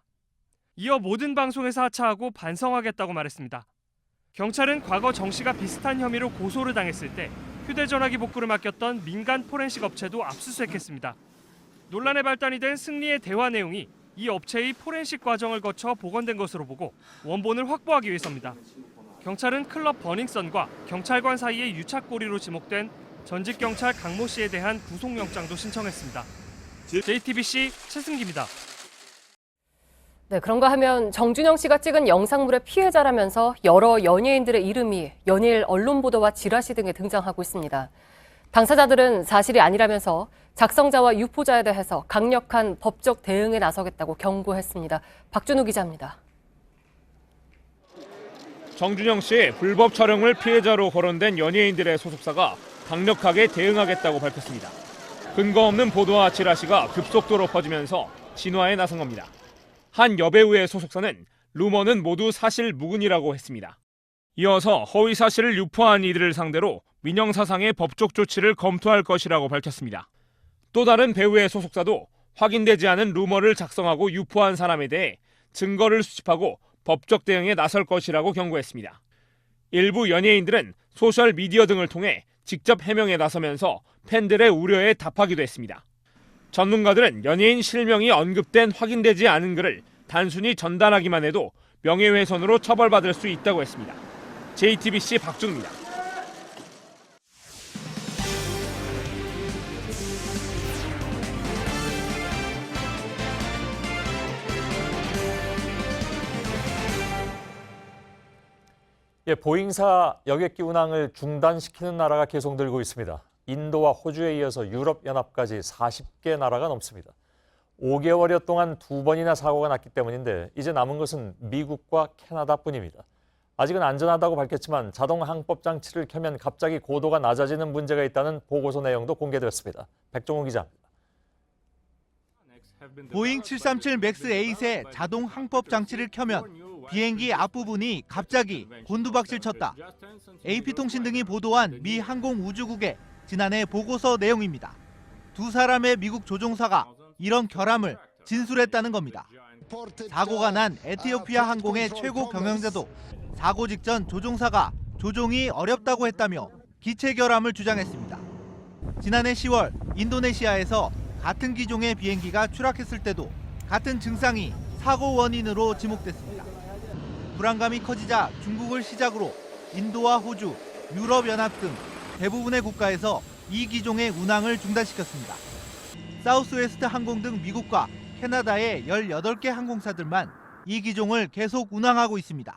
이어 모든 방송에서 하차하고 반성하겠다고 말했습니다. 경찰은 과거 정 씨가 비슷한 혐의로 고소를 당했을 때 휴대전화기 복구를 맡겼던 민간 포렌식 업체도 압수수색했습니다. 논란의 발단이 된 승리의 대화 내용이 이 업체의 포렌식 과정을 거쳐 복원된 것으로 보고 원본을 확보하기 위해서입니다. 경찰은 클럽 버닝썬과 경찰관 사이의 유착고리로 지목된 전직 경찰 강모 씨에 대한 구속영장도 신청했습니다. JTBC 최승기입니다. 네, 그런가 하면 정준영 씨가 찍은 영상물의 피해자라면서 여러 연예인들의 이름이 연일 언론 보도와 지라시 등에 등장하고 있습니다. 당사자들은 사실이 아니라면서 작성자와 유포자에 대해서 강력한 법적 대응에 나서겠다고 경고했습니다. 박준우 기자입니다. 정준영 씨의 불법 촬영을 피해자로 거론된 연예인들의 소속사가 강력하게 대응하겠다고 밝혔습니다. 근거 없는 보도와 지라시가 급속도로 퍼지면서 진화에 나선 겁니다. 한 여배우의 소속사는 루머는 모두 사실 무근이라고 했습니다. 이어서 허위 사실을 유포한 이들을 상대로 민형사상의 법적 조치를 검토할 것이라고 밝혔습니다. 또 다른 배우의 소속사도 확인되지 않은 루머를 작성하고 유포한 사람에 대해 증거를 수집하고 법적 대응에 나설 것이라고 경고했습니다. 일부 연예인들은 소셜미디어 등을 통해 직접 해명에 나서면서 팬들의 우려에 답하기도 했습니다. 전문가들은 연예인 실명이 언급된 확인되지 않은 글을 단순히 전달하기만 해도 명예훼손으로 처벌받을 수 있다고 했습니다. JTBC 박준우입니다. 보잉사 여객기 운항을 중단시키는 나라가 계속 늘고 있습니다. 인도와 호주에 이어서 유럽연합까지 40개 나라가 넘습니다. 5개월여 동안 2번이나 사고가 났기 때문인데 이제 남은 것은 미국과 캐나다뿐입니다. 아직은 안전하다고 밝혔지만 자동 항법 장치를 켜면 갑자기 고도가 낮아지는 문제가 있다는 보고서 내용도 공개되었습니다. 백종훈 기자입니다. 보잉 737 맥스 8의 자동 항법 장치를 켜면 비행기 앞부분이 갑자기 곤두박질 쳤다. AP통신 등이 보도한 미 항공우주국의 지난해 보고서 내용입니다. 두 사람의 미국 조종사가 이런 결함을 진술했다는 겁니다. 사고가 난 에티오피아 항공의 최고 경영자도 사고 직전 조종사가 조종이 어렵다고 했다며 기체 결함을 주장했습니다. 지난해 10월 인도네시아에서 같은 기종의 비행기가 추락했을 때도 같은 증상이 사고 원인으로 지목됐습니다. 불안감이 커지자 중국을 시작으로 인도와 호주, 유럽연합 등 대부분의 국가에서 이 기종의 운항을 중단시켰습니다. 사우스웨스트 항공 등 미국과 캐나다의 18개 항공사들만 이 기종을 계속 운항하고 있습니다.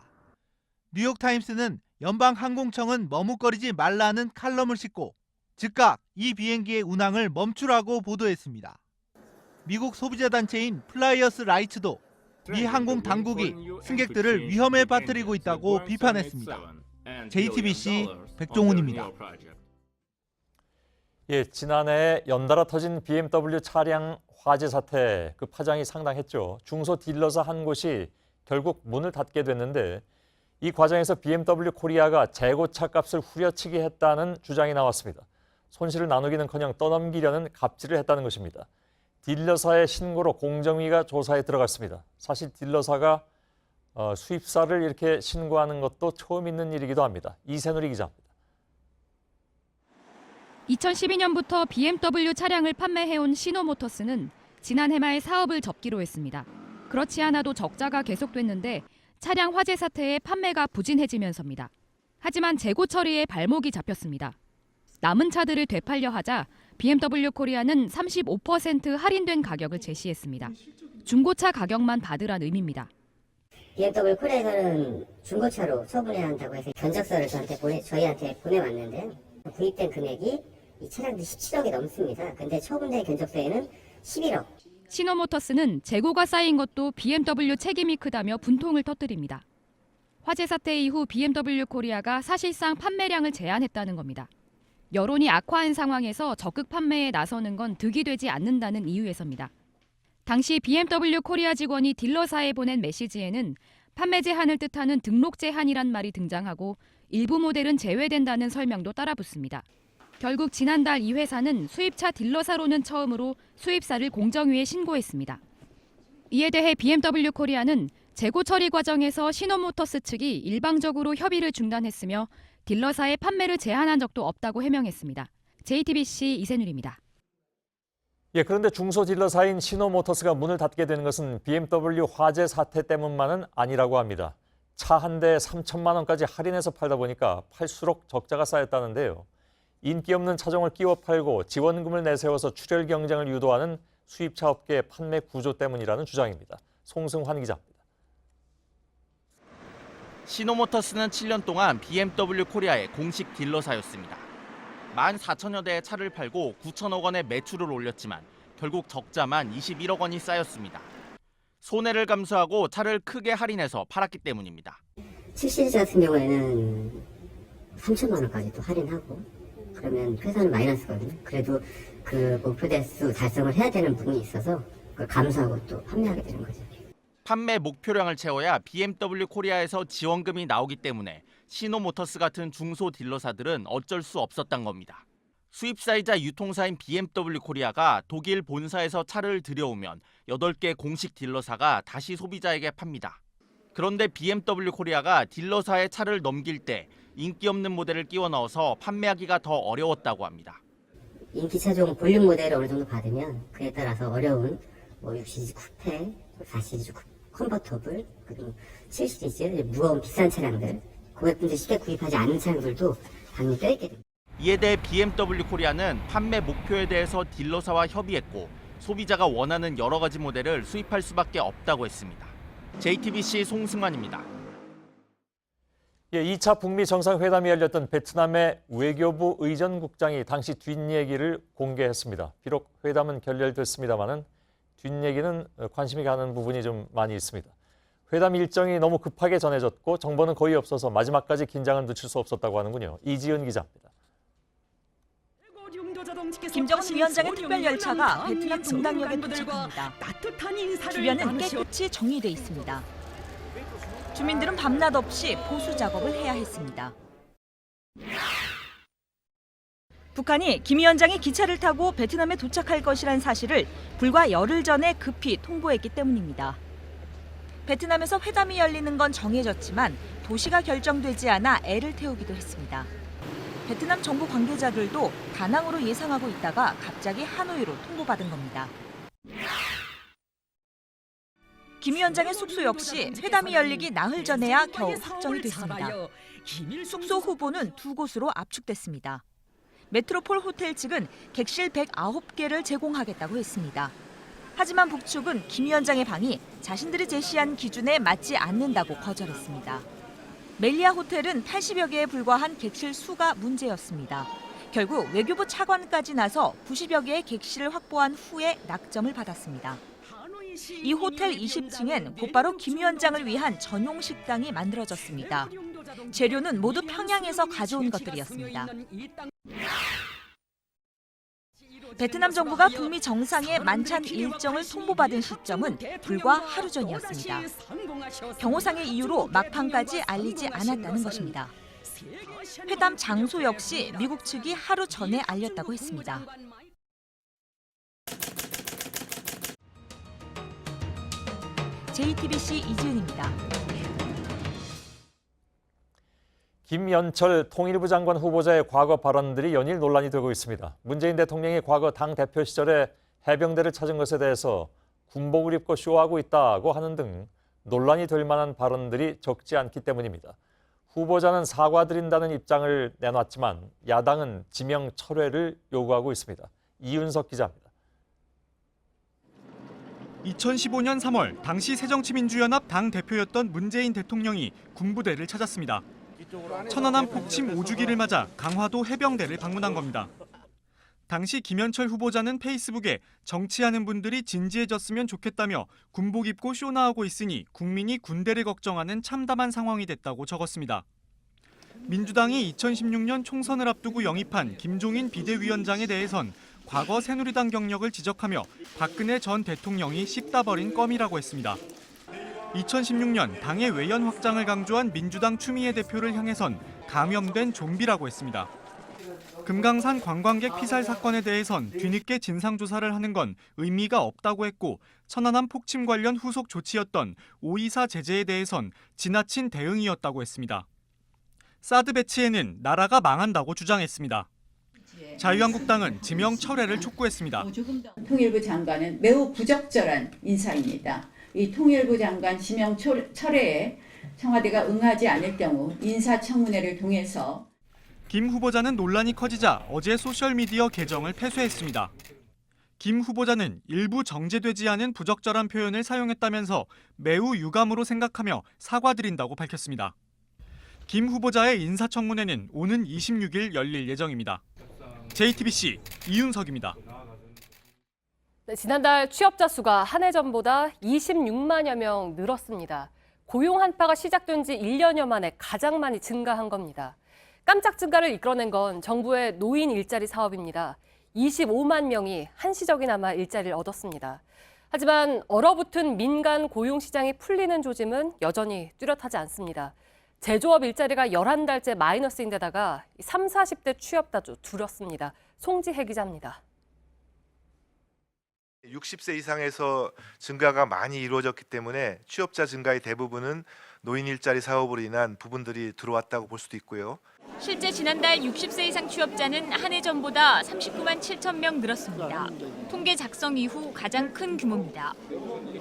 뉴욕타임스는 연방항공청은 머뭇거리지 말라는 칼럼을 싣고 즉각 이 비행기의 운항을 멈추라고 보도했습니다. 미국 소비자 단체인 플라이어스 라이츠도 미 항공 당국이 승객들을 위험에 빠뜨리고 있다고 비판했습니다. JTBC 백종훈입니다. 예, 지난해 연달아 터진 BMW 차량 화재 사태, 그 파장이 상당했죠. 중소 딜러사 한 곳이 결국 문을 닫게 됐는데 이 과정에서 BMW 코리아가 재고차 값을 후려치기 했다는 주장이 나왔습니다. 손실을 나누기는커녕 떠넘기려는 갑질을 했다는 것입니다. 딜러사의 신고로 공정위가 조사에 들어갔습니다. 사실 딜러사가 수입사를 이렇게 신고하는 것도 처음 있는 일이기도 합니다. 이세누리 기자입니다. 2012년부터 BMW 차량을 판매해온 시노모터스는 지난해 말 사업을 접기로 했습니다. 그렇지 않아도 적자가 계속됐는데 차량 화재 사태에 판매가 부진해지면서입니다. 하지만 재고 처리에 발목이 잡혔습니다. 남은 차들을 되팔려 하자 BMW 코리아는 35% 할인된 가격을 제시했습니다. 중고차 가격만 받으란 의미입니다. BMW 코리아에서는 중고차로 처분해야 한다고 해서 견적서를 저희한테 보내왔는데요. 구입된 금액이 이 차량들이 17억이 넘습니다. 근데 처분된 견적서에는 11억. 시노모터스는 재고가 쌓인 것도 BMW 책임이 크다며 분통을 터뜨립니다. 화재 사태 이후 BMW 코리아가 사실상 판매량을 제한했다는 겁니다. 여론이 악화한 상황에서 적극 판매에 나서는 건 득이 되지 않는다는 이유에서입니다. 당시 BMW 코리아 직원이 딜러사에 보낸 메시지에는 판매 제한을 뜻하는 등록 제한이란 말이 등장하고 일부 모델은 제외된다는 설명도 따라붙습니다. 결국 지난달 이 회사는 수입차 딜러사로는 처음으로 수입사를 공정위에 신고했습니다. 이에 대해 BMW 코리아는 재고 처리 과정에서 시노모터스 측이 일방적으로 협의를 중단했으며 딜러사의 판매를 제한한 적도 없다고 해명했습니다. JTBC 이세누리입니다. 예, 그런데 중소딜러사인 시노모터스가 문을 닫게 되는 것은 BMW 화재 사태 때문만은 아니라고 합니다. 차 한 대에 3천만 원까지 할인해서 팔다 보니까 팔수록 적자가 쌓였다는데요. 인기 없는 차종을 끼워 팔고 지원금을 내세워서 출혈 경쟁을 유도하는 수입차 업계의 판매 구조 때문이라는 주장입니다. 송승환 기자입니다. 시노모터스는 7년 동안 BMW 코리아의 공식 딜러사였습니다. 14,000여 대의 차를 팔고 9천억 원의 매출을 올렸지만 결국 적자만 21억 원이 쌓였습니다. 손해를 감수하고 차를 크게 할인해서 팔았기 때문입니다. 7시리즈 같은 경우에는 3천만 원까지도 할인하고 그러면 회사는 마이너스거든요. 그래도 그 목표 대수 달성을 해야 되는 부분이 있어서 그걸 감수하고 또 판매하게 되는 거죠. 판매 목표량을 채워야 BMW 코리아에서 지원금이 나오기 때문에 시노모터스 같은 중소 딜러사들은 어쩔 수 없었던 겁니다. 수입사이자 유통사인 BMW 코리아가 독일 본사에서 차를 들여오면 8개 공식 딜러사가 다시 소비자에게 팝니다. 그런데 BMW 코리아가 딜러사에 차를 넘길 때 인기 없는 모델을 끼워 넣어서 판매하기가 더 어려웠다고 합니다. 인기 차종 볼륨 모델을 어느 정도 받으면 그에 따라서 어려운 6시리즈 쿠페, 4시리즈 컨버터블, 그리고 7시리즈 무거운 비싼 차량들, 고객분들이 쉽게 구입하지 않는 차량들도 당연히 껴있게 됩니다. 이에 대해 BMW 코리아는 판매 목표에 대해서 딜러사와 협의했고 소비자가 원하는 여러 가지 모델을 수입할 수밖에 없다고 했습니다. JTBC 송승환입니다. 예, 2차 북미 정상회담이 열렸던 베트남의 외교부 의전국장이 당시 뒷얘기를 공개했습니다. 비록 회담은 결렬됐습니다마는 뒷얘기는 관심이 가는 부분이 좀 많이 있습니다. 회담 일정이 너무 급하게 전해졌고 정보는 거의 없어서 마지막까지 긴장을 늦출 수 없었다고 하는군요. 이지은 기자입니다. 김정은 위원장의 특별열차가 베트남 동당역에 도착합니다. 주변은 깨끗이 정리돼 있습니다. 주민들은 밤낮 없이 보수 작업을 해야 했습니다. 북한이 김 위원장이 기차를 타고 베트남에 도착할 것이란 사실을 불과 열흘 전에 급히 통보했기 때문입니다. 베트남에서 회담이 열리는 건 정해졌지만 도시가 결정되지 않아 애를 태우기도 했습니다. 베트남 정부 관계자들도 다낭으로 예상하고 있다가 갑자기 하노이로 통보받은 겁니다. 김 위원장의 숙소 역시 회담이 열리기 나흘 전에야 겨우 확정이 됐습니다. 숙소 후보는 두 곳으로 압축됐습니다. 메트로폴 호텔 측은 객실 109개를 제공하겠다고 했습니다. 하지만 북측은 김 위원장의 방이 자신들이 제시한 기준에 맞지 않는다고 거절했습니다. 멜리아 호텔은 80여 개에 불과한 객실 수가 문제였습니다. 결국 외교부 차관까지 나서 90여 개의 객실을 확보한 후에 낙점을 받았습니다. 이 호텔 20층엔 곧바로 김 위원장을 위한 전용 식당이 만들어졌습니다. 재료는 모두 평양에서 가져온 것들이었습니다. 베트남 정부가 북미 정상의 만찬 일정을 통보받은 시점은 불과 하루 전이었습니다. 경호상의 이유로 막판까지 알리지 않았다는 것입니다. 회담 장소 역시 미국 측이 하루 전에 알렸다고 했습니다. JTBC 이지은입니다. 김연철 통일부 장관 후보자의 과거 발언들이 연일 논란이 되고 있습니다. 문재인 대통령이 과거 당 대표 시절에 해병대를 찾은 것에 대해서 군복을 입고 쇼하고 있다고 하는 등 논란이 될 만한 발언들이 적지 않기 때문입니다. 후보자는 사과드린다는 입장을 내놨지만 야당은 지명 철회를 요구하고 있습니다. 이윤석 기자입니다. 2015년 3월 당시 새정치민주연합 당 대표였던 문재인 대통령이 군부대를 찾았습니다. 천안함 폭침 5주기를 맞아 강화도 해병대를 방문한 겁니다. 당시 김연철 후보자는 페이스북에 정치하는 분들이 진지해졌으면 좋겠다며 군복 입고 쇼나하고 있으니 국민이 군대를 걱정하는 참담한 상황이 됐다고 적었습니다. 민주당이 2016년 총선을 앞두고 영입한 김종인 비대위원장에 대해선 과거 새누리당 경력을 지적하며 박근혜 전 대통령이 씹다 버린 껌이라고 했습니다. 2016년 당의 외연 확장을 강조한 민주당 추미애 대표를 향해선 감염된 좀비라고 했습니다. 금강산 관광객 피살 사건에 대해선 뒤늦게 진상조사를 하는 건 의미가 없다고 했고 천안함 폭침 관련 후속 조치였던 524 제재에 대해선 지나친 대응이었다고 했습니다. 사드 배치에는 나라가 망한다고 주장했습니다. 자유한국당은 지명 철회를 촉구했습니다. 통일부 장관은 매우 부적절한 인사입니다. 이 통일부 장관 지명 철회에 청와대가 응하지 않을 경우 인사청문회를 통해서 김 후보자는 논란이 커지자 어제 소셜미디어 계정을 폐쇄했습니다. 김 후보자는 일부 정제되지 않은 부적절한 표현을 사용했다면서 매우 유감으로 생각하며 사과드린다고 밝혔습니다. 김 후보자의 인사청문회는 오는 26일 열릴 예정입니다. JTBC 이윤석입니다. 네, 지난달 취업자 수가 한 해 전보다 26만여 명 늘었습니다. 고용 한파가 시작된 지 1년여 만에 가장 많이 증가한 겁니다. 깜짝 증가를 이끌어낸 건 정부의 노인 일자리 사업입니다. 25만 명이 한시적이나마 일자리를 얻었습니다. 하지만 얼어붙은 민간 고용 시장이 풀리는 조짐은 여전히 뚜렷하지 않습니다. 제조업 일자리가 11달째 마이너스인 데다가 30, 40대 취업자도 줄었습니다. 송지혜 기자입니다. 60세 이상에서 증가가 많이 이루어졌기 때문에 취업자 증가의 대부분은 노인 일자리 사업으로 인한 부분들이 들어왔다고 볼 수도 있고요. 실제 지난달 60세 이상 취업자는 한 해 전보다 39만 7천 명 늘었습니다. 통계 작성 이후 가장 큰 규모입니다.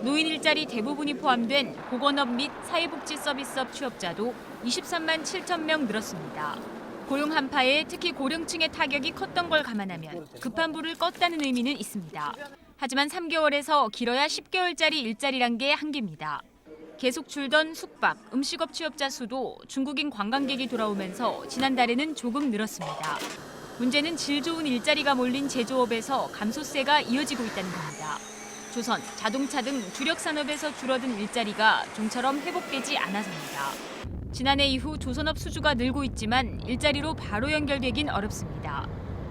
노인 일자리 대부분이 포함된 보건업 및 사회복지 서비스업 취업자도 23만 7천 명 늘었습니다. 고용 한파에 특히 고령층의 타격이 컸던 걸 감안하면 급한 불을 껐다는 의미는 있습니다. 하지만 3개월에서 길어야 10개월짜리 일자리란 게 한계입니다. 계속 줄던 숙박, 음식업 취업자 수도 중국인 관광객이 돌아오면서 지난달에는 조금 늘었습니다. 문제는 질 좋은 일자리가 몰린 제조업에서 감소세가 이어지고 있다는 겁니다. 조선, 자동차 등 주력 산업에서 줄어든 일자리가 좀처럼 회복되지 않아서입니다. 지난해 이후 조선업 수주가 늘고 있지만 일자리로 바로 연결되긴 어렵습니다.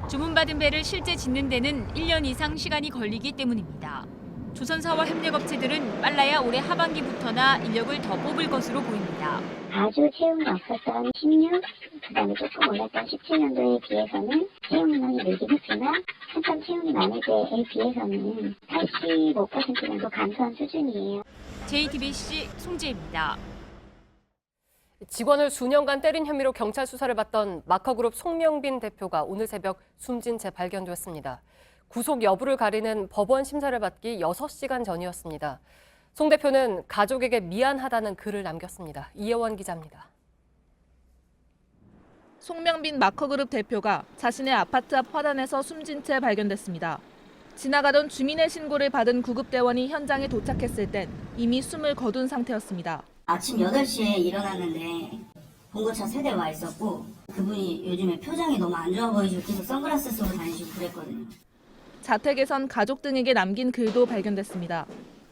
주문받은 배를 실제 짓는 데는 1년 이상 시간이 걸리기 때문입니다. 조선사와 협력업체들은 빨라야 올해 하반기부터나 인력을 더 뽑을 것으로 보입니다. 아주 채용이 없었던 16, 그다음에 조금 올랐던 17년도에 비해서는 채용 인원이 늘긴 했지만 한참 채용이 많을 때에 비해서는 85% 정도 감소한 수준이에요. JTBC 송지혜입니다. 직원을 수년간 때린 혐의로 경찰 수사를 받던 마커그룹 송명빈 대표가 오늘 새벽 숨진 채 발견되었습니다. 구속 여부를 가리는 법원 심사를 받기 6시간 전이었습니다. 송 대표는 가족에게 미안하다는 글을 남겼습니다. 이혜원 기자입니다. 송명빈 마커그룹 대표가 자신의 아파트 앞 화단에서 숨진 채 발견됐습니다. 지나가던 주민의 신고를 받은 구급대원이 현장에 도착했을 땐 이미 숨을 거둔 상태였습니다. 아침 8시에 일어났는데 봉고차 세대 와 있었고 그분이 요즘에 표정이 너무 안 좋아 보이시고 계속 선글라스 쓰고 다니시고 그랬거든요. 자택에선 가족 등에게 남긴 글도 발견됐습니다.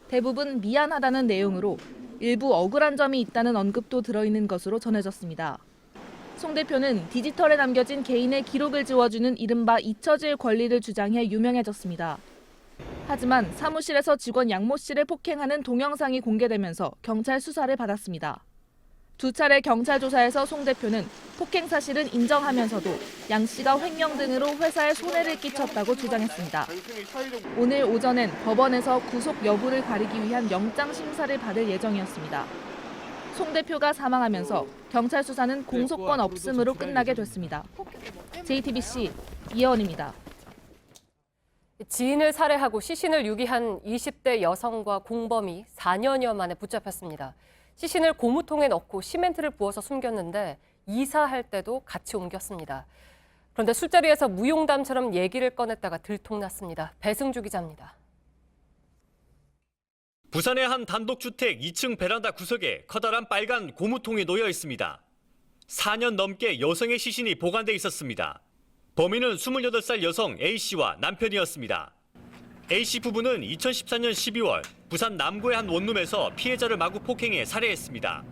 대부분 미안하다는 내용으로 일부 억울한 점이 있다는 언급도 들어있는 것으로 전해졌습니다. 송 대표는 디지털에 남겨진 개인의 기록을 지워주는 이른바 잊혀질 권리를 주장해 유명해졌습니다. 하지만 사무실에서 직원 양모 씨를 폭행하는 동영상이 공개되면서 경찰 수사를 받았습니다. 두 차례 경찰 조사에서 송 대표는 폭행 사실은 인정하면서도 양 씨가 횡령 등으로 회사에 손해를 끼쳤다고 주장했습니다. 오늘 오전엔 법원에서 구속 여부를 가리기 위한 영장 심사를 받을 예정이었습니다. 송 대표가 사망하면서 경찰 수사는 공소권 없음으로 끝나게 됐습니다. JTBC 이혜원입니다. 지인을 살해하고 시신을 유기한 20대 여성과 공범이 4년여 만에 붙잡혔습니다. 시신을 고무통에 넣고 시멘트를 부어서 숨겼는데 이사할 때도 같이 옮겼습니다. 그런데 술자리에서 무용담처럼 얘기를 꺼냈다가 들통났습니다. 배승주 기자입니다. 부산의 한 단독주택 2층 베란다 구석에 커다란 빨간 고무통이 놓여 있습니다. 4년 넘게 여성의 시신이 보관돼 있었습니다. 범인은 28살 여성 A씨와 남편이었습니다. A씨 부부는 2014년 12월 부산 남구의 한 원룸에서 피해자를 마구 폭행해 살해했습니다.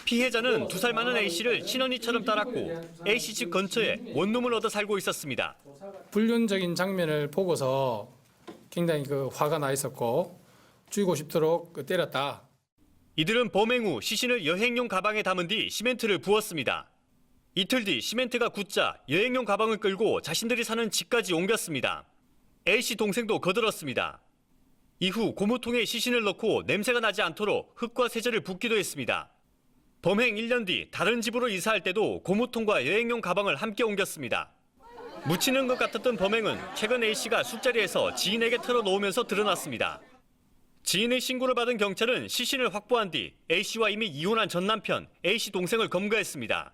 피해자는 2살 많은 A씨를 친언니처럼 따랐고 A씨 집 근처에 원룸을 얻어 살고 있었습니다. 불륜적인 장면을 보고서 굉장히 화가 나 있었고 죽이고 싶도록 때렸다. 이들은 범행 후 시신을 여행용 가방에 담은 뒤 시멘트를 부었습니다. 이틀 뒤 시멘트가 굳자 여행용 가방을 끌고 자신들이 사는 집까지 옮겼습니다. A씨 동생도 거들었습니다. 이후 고무통에 시신을 넣고 냄새가 나지 않도록 흙과 세제를 붓기도 했습니다. 범행 1년 뒤 다른 집으로 이사할 때도 고무통과 여행용 가방을 함께 옮겼습니다. 묻히는 것 같았던 범행은 최근 A씨가 술자리에서 지인에게 털어놓으면서 드러났습니다. 지인의 신고를 받은 경찰은 시신을 확보한 뒤 A씨와 이미 이혼한 전 남편 A씨 동생을 검거했습니다.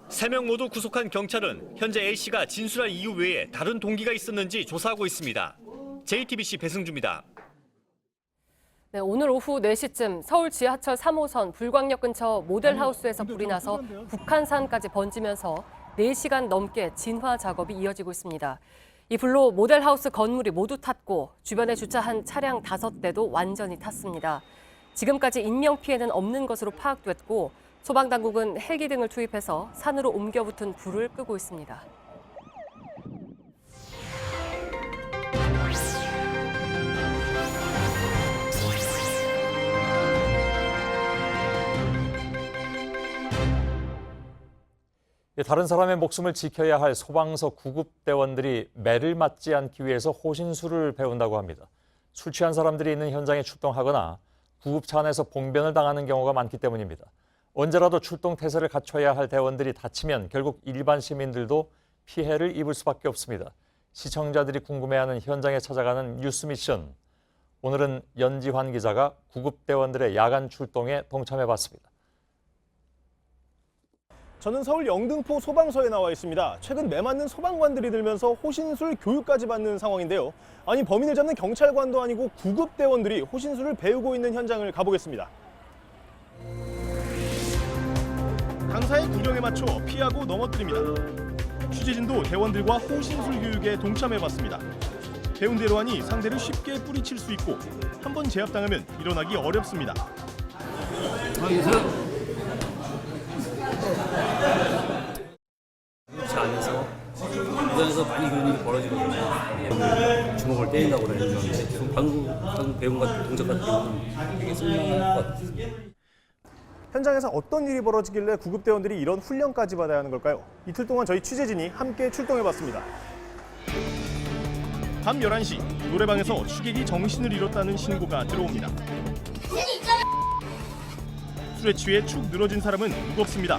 3명 모두 구속한 경찰은 현재 A씨가 진술한 이유 외에 다른 동기가 있었는지 조사하고 있습니다. JTBC 배승주입니다. 네, 오늘 오후 4시쯤 서울 지하철 3호선 불광역 근처 모델하우스에서 불이 나서 북한산까지 번지면서 4시간 넘게 진화 작업이 이어지고 있습니다. 이 불로 모델하우스 건물이 모두 탔고 주변에 주차한 차량 5대도 완전히 탔습니다. 지금까지 인명피해는 없는 것으로 파악됐고 소방당국은 헬기 등을 투입해서 산으로 옮겨붙은 불을 끄고 있습니다. 다른 사람의 목숨을 지켜야 할 소방서 구급대원들이 매를 맞지 않기 위해서 호신술을 배운다고 합니다. 술 취한 사람들이 있는 현장에 출동하거나 구급차 안에서 봉변을 당하는 경우가 많기 때문입니다. 언제라도 출동 태세를 갖춰야 할 대원들이 다치면 결국 일반 시민들도 피해를 입을 수밖에 없습니다. 시청자들이 궁금해하는 현장에 찾아가는 뉴스 미션. 오늘은 연지환 기자가 구급대원들의 야간 출동에 동참해봤습니다. 저는 서울 영등포 소방서에 나와 있습니다. 최근 매 맞는 소방관들이 들면서 호신술 교육까지 받는 상황인데요. 아니 범인을 잡는 경찰관도 아니고 구급대원들이 호신술을 배우고 있는 현장을 가보겠습니다. 강사의 구령에 맞춰 피하고 넘어뜨립니다. 취재진도 대원들과 호신술 교육에 동참해봤습니다. 배운 대로 하니 상대를 쉽게 뿌리칠 수 있고 한 번 제압당하면 일어나기 어렵습니다. 차 안에서 운전에서 많이 그런 일이 벌어지거든요. 주먹을 때린다고 그러는데 방금 배운 같은 동작 같은 경우는 되게 쓸만할 것 같아요. 현장에서 어떤 일이 벌어지길래 구급대원들이 이런 훈련까지 받아야 하는 걸까요? 이틀 동안 저희 취재진이 함께 출동해봤습니다. 밤 11시 노래방에서 취객이 정신을 잃었다는 신고가 들어옵니다. 술에 취해 축 늘어진 사람은 무겁습니다.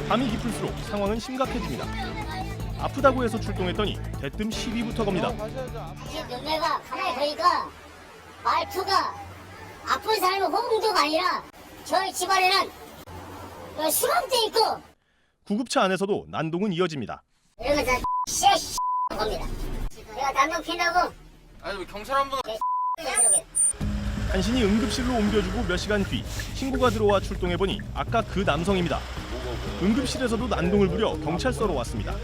밤이 깊을수록 상황은 심각해집니다. 아프다고 해서 출동했더니 대뜸 시비부터 겁니다. 내가 가만히 보니까 말투가 아픈 사람은 홍조가 아니라 저희 집안에는 수감돼 있고. 구급차 안에서도 난동은 이어집니다. 이러면 다 씨앗 겁니다. 내가 난동 핀다고. 아니 왜 경찰 한 분? 간신히 응급실로 옮겨주고 몇 시간 뒤 신고가 들어와 출동해보니 아까 그 남성입니다. 응급실에서도 난동을 부려 경찰서로 왔습니다.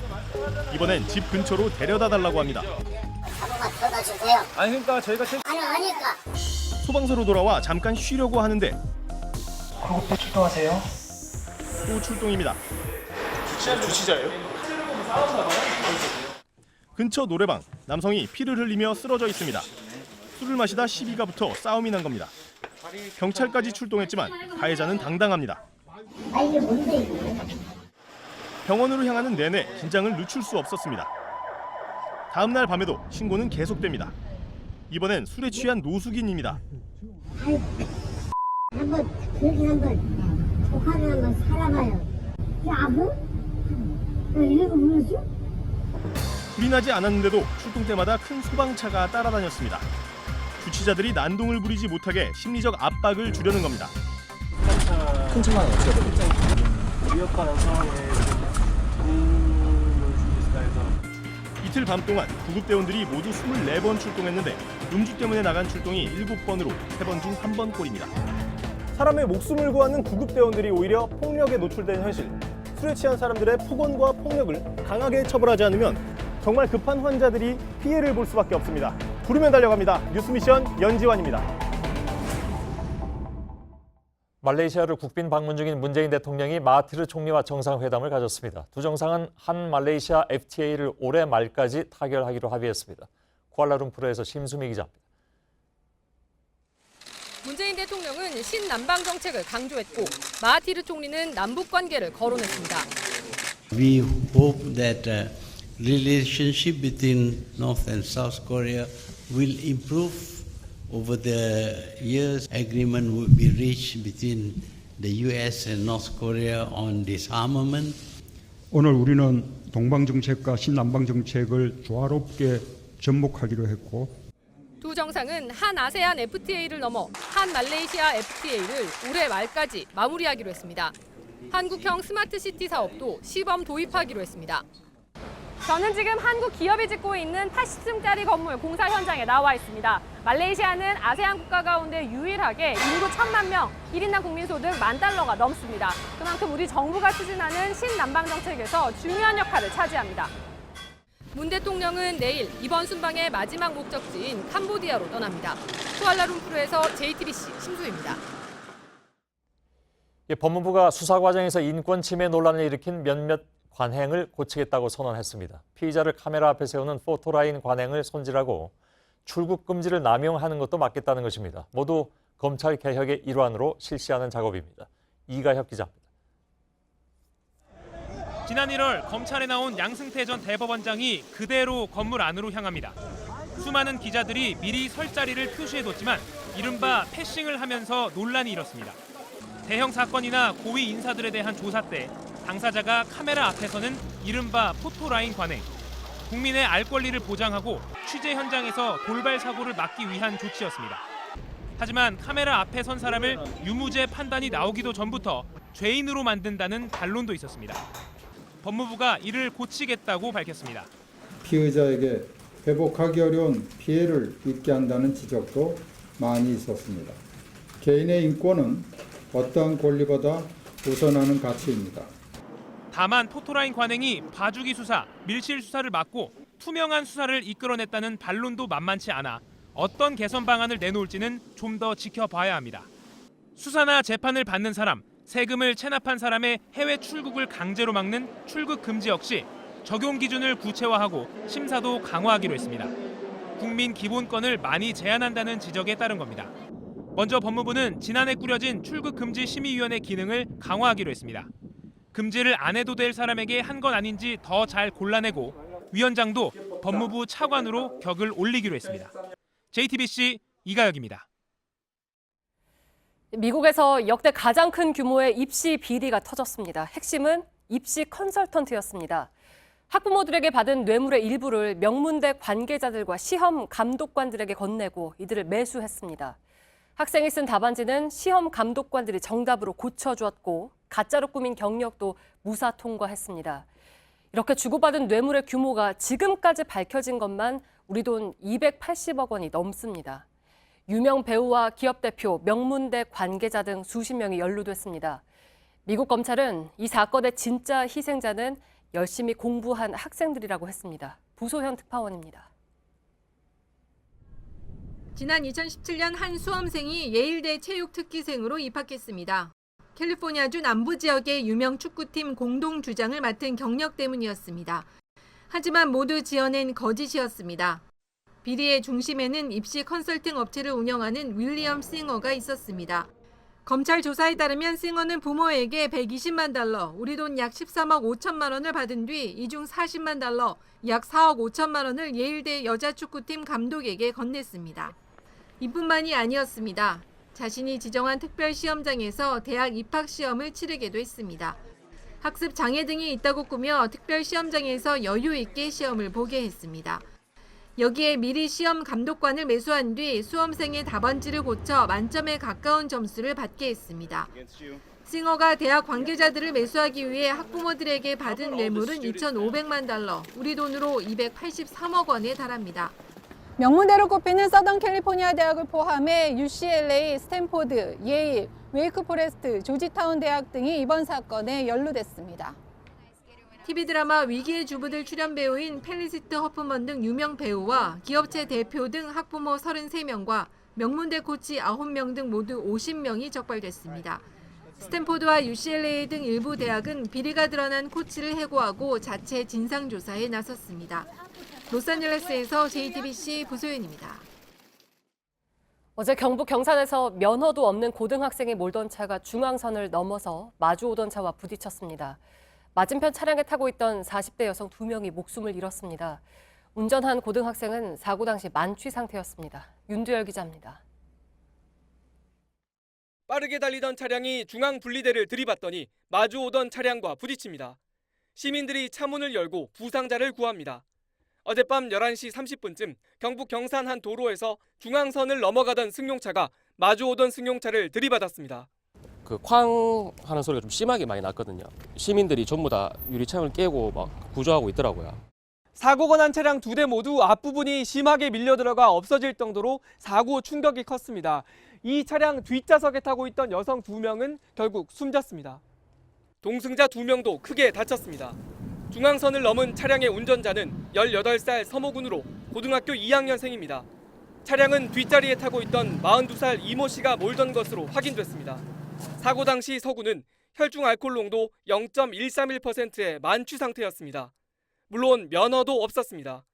이번엔 집 근처로 데려다 달라고 합니다. 한 번만 데려다 주세요. 아니 그러니까 저희가 아니까. 소방서로 돌아와 잠깐 쉬려고 하는데 구급대 출동하세요. 또 출동입니다. 주치자예요? 근처 노래방, 남성이 피를 흘리며 쓰러져 있습니다. 술을 마시다 시비가 붙어 싸움이 난 겁니다. 경찰까지 출동했지만 가해자는 당당합니다. 아 이게 뭔데 이게? 병원으로 향하는 내내 긴장을 늦출 수 없었습니다. 다음 날 밤에도 신고는 계속됩니다. 이번엔 술에 취한 노숙인입니다. 한번 그렇게 한번 조카를 한번 살아봐요. 아무? 이러고 물었어? 불이 나지 않았는데도 출동 때마다 큰 소방차가 따라다녔습니다. 주치자들이 난동을 부리지 못하게 심리적 압박을 주려는 겁니다. 큰 차가 어떻게 됩니까? 위협하는 상황에 도움을 줄 수 있을까 해서. 이틀 밤 동안 구급대원들이 모두 24번 출동했는데 음주 때문에 나간 출동이 7번으로 3번 중 1번꼴입니다. 사람의 목숨을 구하는 구급대원들이 오히려 폭력에 노출된 현실. 술에 취한 사람들의 폭언과 폭력을 강하게 처벌하지 않으면 정말 급한 환자들이 피해를 볼 수밖에 없습니다. 부르면 달려갑니다. 뉴스미션 연지환입니다. 말레이시아를 국빈 방문 중인 문재인 대통령이 마하티르 총리와 정상회담을 가졌습니다. 두 정상은 한 말레이시아 FTA를 올해 말까지 타결하기로 합의했습니다. 쿠알라룸푸르에서 심수미 기자입니다. 문재인 대통령은 신남방 정책을 강조했고 마하티르 총리는 남북 관계를 거론했습니다. We hope that relationship between North and South Korea will improve over the years. Agreement will be reached between the US and North Korea on disarmament. 오늘 우리는 동방 정책과 신남방 정책을 조화롭게 접목하기로 했고 두 정상은 한 아세안 FTA를 넘어 한 말레이시아 FTA를 올해 말까지 마무리하기로 했습니다. 한국형 스마트시티 사업도 시범 도입하기로 했습니다. 저는 지금 한국 기업이 짓고 있는 80층짜리 건물 공사 현장에 나와 있습니다. 말레이시아는 아세안 국가 가운데 유일하게 인구 1,000만 명, 1인당 국민소득 $10,000가 넘습니다. 그만큼 우리 정부가 추진하는 신남방 정책에서 중요한 역할을 차지합니다. 문 대통령은 내일 이번 순방의 마지막 목적지인 캄보디아로 떠납니다. 쿠알라룸푸르에서 JTBC 심수입니다. 법무부가 수사 과정에서 인권 침해 논란을 일으킨 몇몇 관행을 고치겠다고 선언했습니다. 피의자를 카메라 앞에 세우는 포토라인 관행을 손질하고 출국 금지를 남용하는 것도 막겠다는 것입니다. 모두 검찰 개혁의 일환으로 실시하는 작업입니다. 이가혁 기자입니다. 지난 1월 검찰에 나온 양승태 전 대법원장이 그대로 건물 안으로 향합니다. 수많은 기자들이 미리 설 자리를 표시해뒀지만 이른바 패싱을 하면서 논란이 일었습니다. 대형 사건이나 고위 인사들에 대한 조사 때 당사자가 카메라 앞에서는 이른바 포토라인 관행, 국민의 알 권리를 보장하고 취재 현장에서 돌발 사고를 막기 위한 조치였습니다. 하지만 카메라 앞에 선 사람을 유무죄 판단이 나오기도 전부터 죄인으로 만든다는 반론도 있었습니다. 법무부가 이를 고치겠다고 밝혔습니다. 피의자에게 회복하기 어려운 피해를 입게 한다는 지적도 많이 있었습니다. 개인의 인권은 어떠한 권리보다 우선하는 가치입니다. 다만 포토라인 관행이 봐주기 수사, 밀실 수사를 막고 투명한 수사를 이끌어냈다는 반론도 만만치 않아 어떤 개선 방안을 내놓을지는 좀 더 지켜봐야 합니다. 수사나 재판을 받는 사람, 세금을 체납한 사람의 해외 출국을 강제로 막는 출국 금지 역시 적용 기준을 구체화하고 심사도 강화하기로 했습니다. 국민 기본권을 많이 제한한다는 지적에 따른 겁니다. 먼저 법무부는 지난해 꾸려진 출국 금지 심의위원회 기능을 강화하기로 했습니다. 금지를 안 해도 될 사람에게 한 건 아닌지 더 잘 골라내고 위원장도 법무부 차관으로 격을 올리기로 했습니다. JTBC 이가혁입니다. 미국에서 역대 가장 큰 규모의 입시 비리가 터졌습니다. 핵심은 입시 컨설턴트였습니다. 학부모들에게 받은 뇌물의 일부를 명문대 관계자들과 시험 감독관들에게 건네고 이들을 매수했습니다. 학생이 쓴 답안지는 시험 감독관들이 정답으로 고쳐주었고 가짜로 꾸민 경력도 무사 통과했습니다. 이렇게 주고받은 뇌물의 규모가 지금까지 밝혀진 것만 우리 돈 280억 원이 넘습니다. 유명 배우와 기업 대표, 명문대 관계자 등 수십 명이 연루됐습니다. 미국 검찰은 이 사건의 진짜 희생자는 열심히 공부한 학생들이라고 했습니다. 부소현 특파원입니다. 지난 2017년 한 수험생이 예일대 체육특기생으로 입학했습니다. 캘리포니아주 남부 지역의 유명 축구팀 공동 주장을 맡은 경력 때문이었습니다. 하지만 모두 지어낸 거짓이었습니다. 비리의 중심에는 입시 컨설팅 업체를 운영하는 윌리엄 싱어가 있었습니다. 검찰 조사에 따르면 싱어는 부모에게 120만 달러, 우리 돈 약 13억 5천만 원을 받은 뒤 이 중 40만 달러, 약 4억 5천만 원을 예일대 여자축구팀 감독에게 건넸습니다. 이뿐만이 아니었습니다. 자신이 지정한 특별 시험장에서 대학 입학 시험을 치르게도 했습니다. 학습 장애 등이 있다고 꾸며 특별 시험장에서 여유 있게 시험을 보게 했습니다. 여기에 미리 시험 감독관을 매수한 뒤 수험생의 답안지를 고쳐 만점에 가까운 점수를 받게 했습니다. 싱어가 대학 관계자들을 매수하기 위해 학부모들에게 받은 뇌물은 2,500만 달러, 우리 돈으로 283억 원에 달합니다. 명문대로 꼽히는 서던 캘리포니아 대학을 포함해 UCLA, 스탠포드, 예일, 웨이크 포레스트, 조지타운 대학 등이 이번 사건에 연루됐습니다. TV 드라마 위기의 주부들 출연 배우인 펠리시트 허프먼 등 유명 배우와 기업체 대표 등 학부모 33명과 명문대 코치 9명 등 모두 50명이 적발됐습니다. 스탠포드와 UCLA 등 일부 대학은 비리가 드러난 코치를 해고하고 자체 진상조사에 나섰습니다. 로스앤젤레스에서 JTBC 부소연입니다. 어제 경북 경산에서 면허도 없는 고등학생이 몰던 차가 중앙선을 넘어서 마주오던 차와 부딪혔습니다. 맞은편 차량에 타고 있던 40대 여성 2명이 목숨을 잃었습니다. 운전한 고등학생은 사고 당시 만취 상태였습니다. 윤두열 기자입니다. 빠르게 달리던 차량이 중앙 분리대를 들이받더니 마주오던 차량과 부딪힙니다. 시민들이 차문을 열고 부상자를 구합니다. 어젯밤 11시 30분쯤 경북 경산 한 도로에서 중앙선을 넘어가던 승용차가 마주오던 승용차를 들이받았습니다. 쾅 하는 소리가 좀 심하게 많이 났거든요. 시민들이 전부 다 유리창을 깨고 막 구조하고 있더라고요. 사고가 난 차량 2대 모두 앞부분이 심하게 밀려들어가 없어질 정도로 사고 충격이 컸습니다. 이 차량 뒷좌석에 타고 있던 여성 2명은 결국 숨졌습니다. 동승자 2명도 크게 다쳤습니다. 중앙선을 넘은 차량의 운전자는 18살 서모군으로 고등학교 2학년생입니다. 차량은 뒷자리에 타고 있던 42살 이모 씨가 몰던 것으로 확인됐습니다. 사고 당시 서군은 혈중 알코올 농도 0.131%의 만취 상태였습니다. 물론 면허도 없었습니다.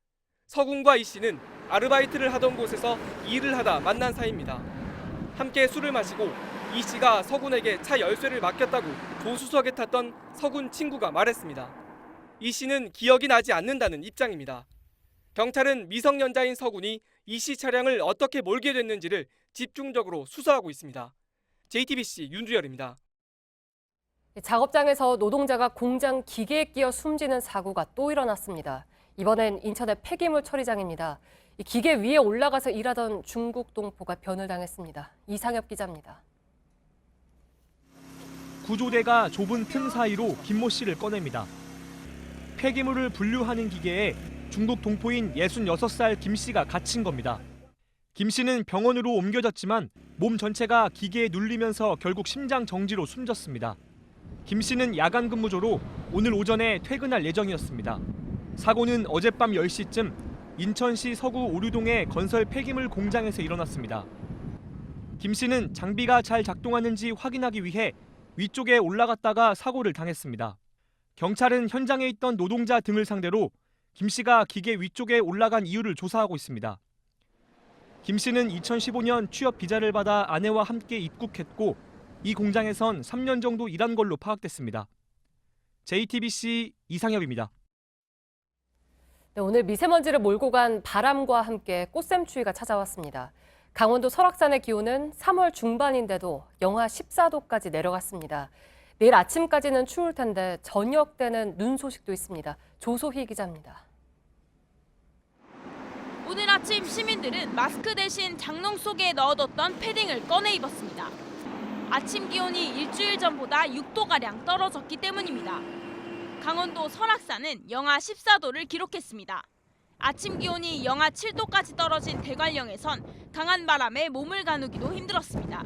서군과 이 씨는 아르바이트를 하던 곳에서 일을 하다 만난 사이입니다. 함께 술을 마시고 이 씨가 서군에게 차 열쇠를 맡겼다고 조수석에 탔던 서군 친구가 말했습니다. 이 씨는 기억이 나지 않는다는 입장입니다. 경찰은 미성년자인 서군이 이 씨 차량을 어떻게 몰게 됐는지를 집중적으로 수사하고 있습니다. JTBC 윤두열입니다. 작업장에서 노동자가 공장 기계에 끼어 숨지는 사고가 또 일어났습니다. 이번엔 인천의 폐기물 처리장입니다. 이 기계 위에 올라가서 일하던 중국 동포가 변을 당했습니다. 이상엽 기자입니다. 구조대가 좁은 틈 사이로 김모 씨를 꺼냅니다. 폐기물을 분류하는 기계에 중국 동포인 66살 김 씨가 갇힌 겁니다. 김 씨는 병원으로 옮겨졌지만 몸 전체가 기계에 눌리면서 결국 심장 정지로 숨졌습니다. 김 씨는 야간 근무조로 오늘 오전에 퇴근할 예정이었습니다. 사고는 어젯밤 10시쯤 인천시 서구 오류동의 건설 폐기물 공장에서 일어났습니다. 김 씨는 장비가 잘 작동하는지 확인하기 위해 위쪽에 올라갔다가 사고를 당했습니다. 경찰은 현장에 있던 노동자 등을 상대로 김 씨가 기계 위쪽에 올라간 이유를 조사하고 있습니다. 김 씨는 2015년 취업 비자를 받아 아내와 함께 입국했고 이 공장에선 3년 정도 일한 걸로 파악됐습니다. JTBC 이상엽입니다. 네, 오늘 미세먼지를 몰고 간 바람과 함께 꽃샘추위가 찾아왔습니다. 강원도 설악산의 기온은 3월 중반인데도 영하 14도까지 내려갔습니다. 내일 아침까지는 추울 텐데 저녁 때는 눈 소식도 있습니다. 조소희 기자입니다. 오늘 아침 시민들은 마스크 대신 장롱 속에 넣어뒀던 패딩을 꺼내 입었습니다. 아침 기온이 일주일 전보다 6도가량 떨어졌기 때문입니다. 강원도 설악산은 영하 14도를 기록했습니다. 아침 기온이 영하 7도까지 떨어진 대관령에선 강한 바람에 몸을 가누기도 힘들었습니다.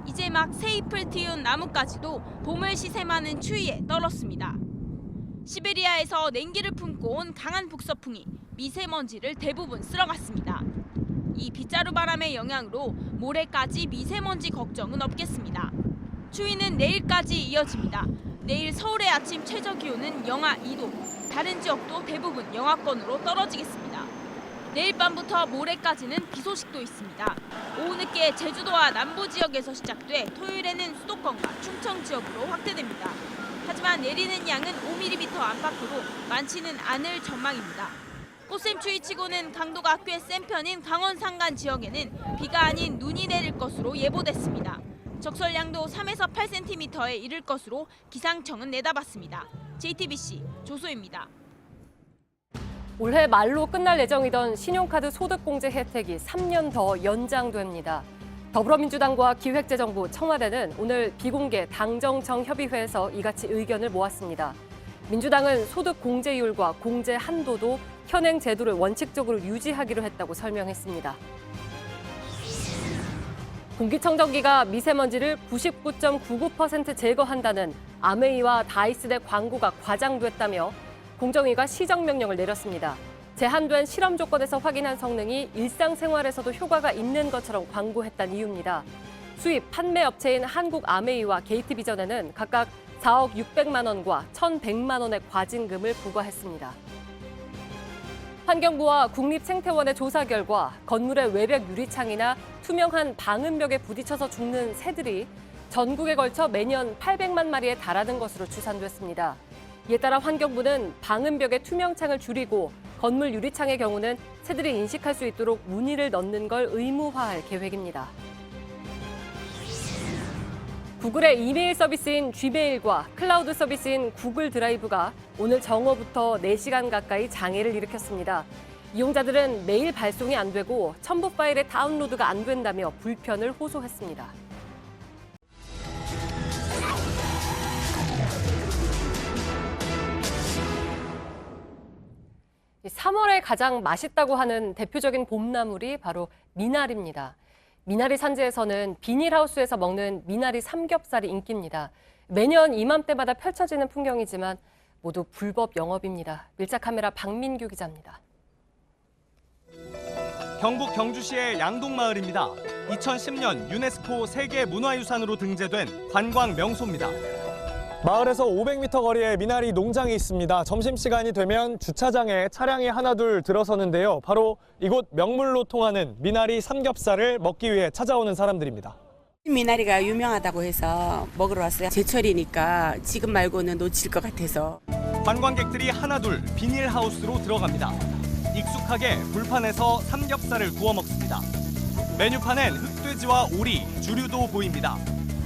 이제 막 새잎을 틔운 나뭇가지도 봄을 시샘하는 추위에 떨었습니다. 시베리아에서 냉기를 품고 온 강한 북서풍이 미세먼지를 대부분 쓸어갔습니다. 이 빗자루 바람의 영향으로 모레까지 미세먼지 걱정은 없겠습니다. 추위는 내일까지 이어집니다. 내일 서울의 아침 최저 기온은 영하 2도, 다른 지역도 대부분 영하권으로 떨어지겠습니다. 내일 밤부터 모레까지는 비 소식도 있습니다. 오후 늦게 제주도와 남부 지역에서 시작돼 토요일에는 수도권과 충청 지역으로 확대됩니다. 하지만 내리는 양은 5mm 안팎으로 많지는 않을 전망입니다. 꽃샘추위치고는 강도가 꽤 센 편인 강원 산간 지역에는 비가 아닌 눈이 내릴 것으로 예보됐습니다. 적설량도 3에서 8cm에 이를 것으로 기상청은 내다봤습니다. JTBC 조소입니다. 올해 말로 끝날 예정이던 신용카드 소득공제 혜택이 3년 더 연장됩니다. 더불어민주당과 기획재정부, 청와대는 오늘 비공개 당정청 협의회에서 이같이 의견을 모았습니다. 민주당은 소득 공제율과 공제 한도도 현행 제도를 원칙적으로 유지하기로 했다고 설명했습니다. 공기청정기가 미세먼지를 99.99% 제거한다는 아메이와 다이슨의 광고가 과장됐다며 공정위가 시정명령을 내렸습니다. 제한된 실험 조건에서 확인한 성능이 일상생활에서도 효과가 있는 것처럼 광고했다는 이유입니다. 수입, 판매 업체인 한국아메이와 게이트비전에는 각각 4억 600만 원과 1,100만 원의 과징금을 부과했습니다. 환경부와 국립생태원의 조사 결과 건물의 외벽 유리창이나 투명한 방음벽에 부딪혀서 죽는 새들이 전국에 걸쳐 매년 800만 마리에 달하는 것으로 추산됐습니다. 이에 따라 환경부는 방음벽의 투명창을 줄이고 건물 유리창의 경우는 새들이 인식할 수 있도록 무늬를 넣는 걸 의무화할 계획입니다. 구글의 이메일 서비스인 Gmail과 클라우드 서비스인 구글 드라이브가 오늘 정오부터 4시간 가까이 장애를 일으켰습니다. 이용자들은 메일 발송이 안 되고 첨부 파일의 다운로드가 안 된다며 불편을 호소했습니다. 3월에 가장 맛있다고 하는 대표적인 봄나물이 바로 미나리입니다. 미나리 산지에서는 비닐하우스에서 먹는 미나리 삼겹살이 인기입니다. 매년 이맘때마다 펼쳐지는 풍경이지만 모두 불법 영업입니다. 밀착카메라 박민규 기자입니다. 경북 경주시의 양동마을입니다. 2010년 유네스코 세계문화유산으로 등재된 관광 명소입니다. 마을에서 500m 거리에 미나리 농장이 있습니다. 점심시간이 되면 주차장에 차량이 하나둘 들어서는데요. 바로 이곳 명물로 통하는 미나리 삼겹살을 먹기 위해 찾아오는 사람들입니다. 미나리가 유명하다고 해서 먹으러 왔어요. 제철이니까 지금 말고는 놓칠 것 같아서. 관광객들이 하나둘 비닐하우스로 들어갑니다. 익숙하게 불판에서 삼겹살을 구워 먹습니다. 메뉴판엔 흑돼지와 오리, 주류도 보입니다.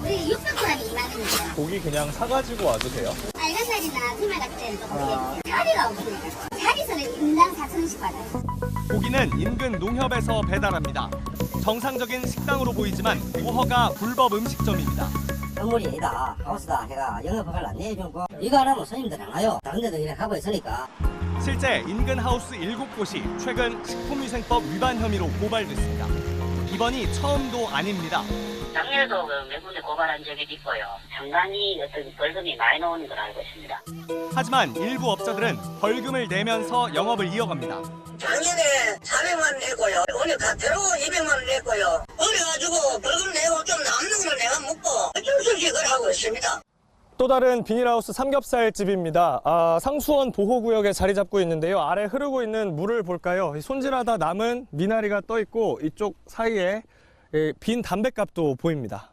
우리 600g이 2만 원이에요. 고기 그냥 사가지고 와도 돼요? 빨간 살이나 주말 같은 때는 또 모르겠고 자리가 없으니까 자리서는 인당 4,000원씩 받아요. 고기는 인근 농협에서 배달합니다. 정상적인 식당으로 보이지만 무허가 불법 음식점입니다. 건물이 아니다, 하우스다 해가 영업허가를 안 내주고 이거 안 하면 손님들 안 와요. 다른 데도 이렇게 하고 있으니까. 실제 인근 하우스 7곳이 최근 식품위생법 위반 혐의로 고발됐습니다. 이번이 처음도 아닙니다. 작년에도 몇 군데 고발한 적이 있고요. 상당히 어떤 벌금이 많이 나오는 걸 알고 있습니다. 하지만 일부 업자들은 벌금을 내면서 영업을 이어갑니다. 작년에 400만 원 냈고요. 올해 가태로 200만 원 냈고요. 그래가지고 벌금 내고 좀 남는 걸 내가 먹고 어쩔 수 없이 그걸 하고 있습니다. 또 다른 비닐하우스 삼겹살집입니다. 상수원 보호구역에 자리 잡고 있는데요. 아래 흐르고 있는 물을 볼까요? 손질하다 남은 미나리가 떠 있고 이쪽 사이에 빈 담뱃갑도 보입니다.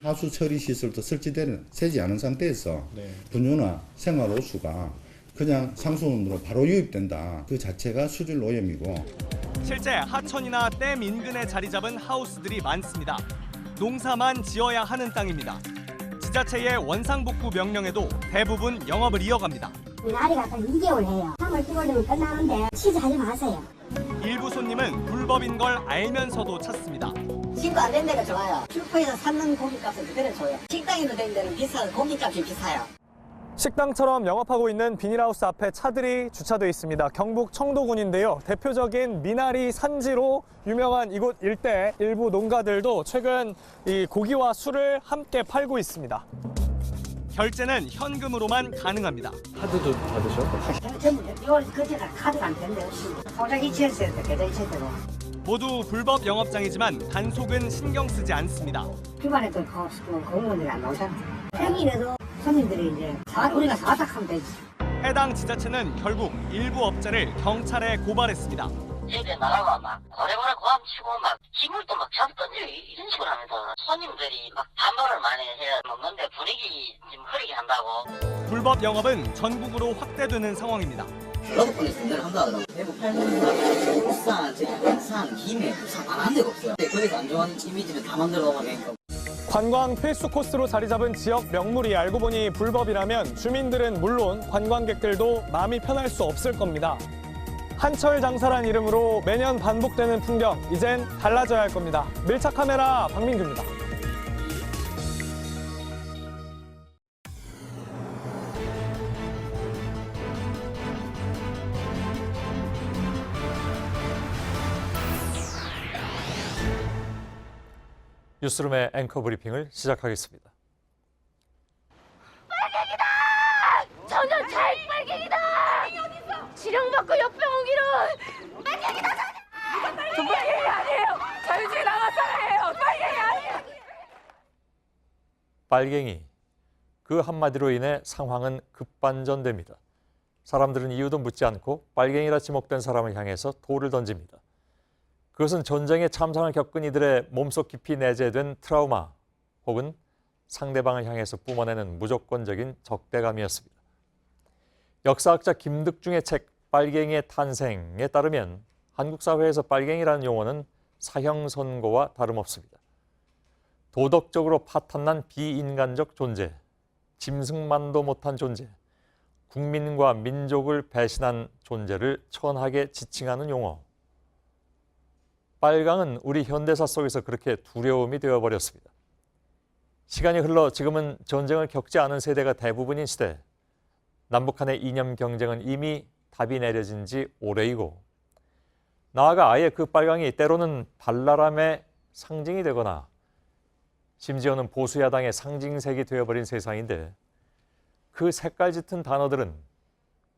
하수 처리 시설도 설치되는 새지 않은 상태에서 분유나 생활 오수가 그냥 상수원으로 바로 유입된다. 그 자체가 수질 오염이고. 실제 하천이나 댐 인근에 자리 잡은 하우스들이 많습니다. 농사만 지어야 하는 땅입니다. 지자체의 원상복구 명령에도 대부분 영업을 이어갑니다. 미나리가 딱 2개월 해요. 3월 10월 되면 끝나는데 취재하지 마세요. 일부 손님은 불법인 걸 알면서도 찾습니다. 신고 안 된 데가 좋아요. 슈퍼에서 사는 고기값은 그대로 줘요. 식당에도 된 데는 비싸요. 고기값이 비싸요. 식당처럼 영업하고 있는 비닐하우스 앞에 차들이 주차돼 있습니다. 경북 청도군인데요. 대표적인 미나리 산지로 유명한 이곳 일대 일부 농가들도 최근 이 고기와 술을 함께 팔고 있습니다. 결제는 현금으로만 가능합니다. 카드도 받으셔? 전부 그때가 카드가 안 된대요. 통장 이체했어야 돼, 계좌 이체되고. 모두 불법 영업장이지만 단속은 신경 쓰지 않습니다. 주말에 또 공무원들이 안 나오잖아. 평일에도 손님들이 이제 우리가 사탁하면 되지. 해당 지자체는 결국 일부 업자를 경찰에 고발했습니다. 집에 나가가 막 고래고래 고함 치고 막 기물도 막 잡 던지고 이런 식으로 하면서 손님들이 막 반발을 많이 해야 먹는데 분위기 좀 흐리게 한다고. 불법 영업은 전국으로 확대되는 상황입니다. 러브폰에서 운전을 한다 하더라고. 대구 팔도나 울산, 안산, 김해, 부산 안 데가 없어요. 거기서 안 좋아하는 이미지를 다 만들어 놓으니까. 관광 필수 코스로 자리 잡은 지역 명물이 알고 보니 불법이라면 주민들은 물론 관광객들도 마음이 편할 수 없을 겁니다. 한철 장사란 이름으로 매년 반복되는 풍경, 이젠 달라져야 할 겁니다. 밀착 카메라 박민규입니다. 뉴스룸의 앵커 브리핑을 시작하겠습니다. 빨갱이다! 전혀 찰빨갱이다! 지령받고 옆에 오기로! 빨갱이다! 저 빨갱이 아니에요! 자유주의 남아사랑이에요! 빨갱이 아니에요! 빨갱이. 그 한마디로 인해 상황은 급반전됩니다. 사람들은 이유도 묻지 않고 빨갱이라 지목된 사람을 향해서 돌을 던집니다. 그것은 전쟁에 참상을 겪은 이들의 몸속 깊이 내재된 트라우마 혹은 상대방을 향해서 뿜어내는 무조건적인 적대감이었습니다. 역사학자 김득중의 책 빨갱이의 탄생에 따르면 한국 사회에서 빨갱이라는 용어는 사형 선고와 다름없습니다. 도덕적으로 파탄난 비인간적 존재, 짐승만도 못한 존재, 국민과 민족을 배신한 존재를 천하게 지칭하는 용어. 빨강은 우리 현대사 속에서 그렇게 두려움이 되어버렸습니다. 시간이 흘러 지금은 전쟁을 겪지 않은 세대가 대부분인 시대, 남북한의 이념 경쟁은 이미 답이 내려진 지 오래이고, 나아가 아예 그 빨강이 때로는 발랄함의 상징이 되거나 심지어는 보수야당의 상징색이 되어버린 세상인데, 그 색깔 짙은 단어들은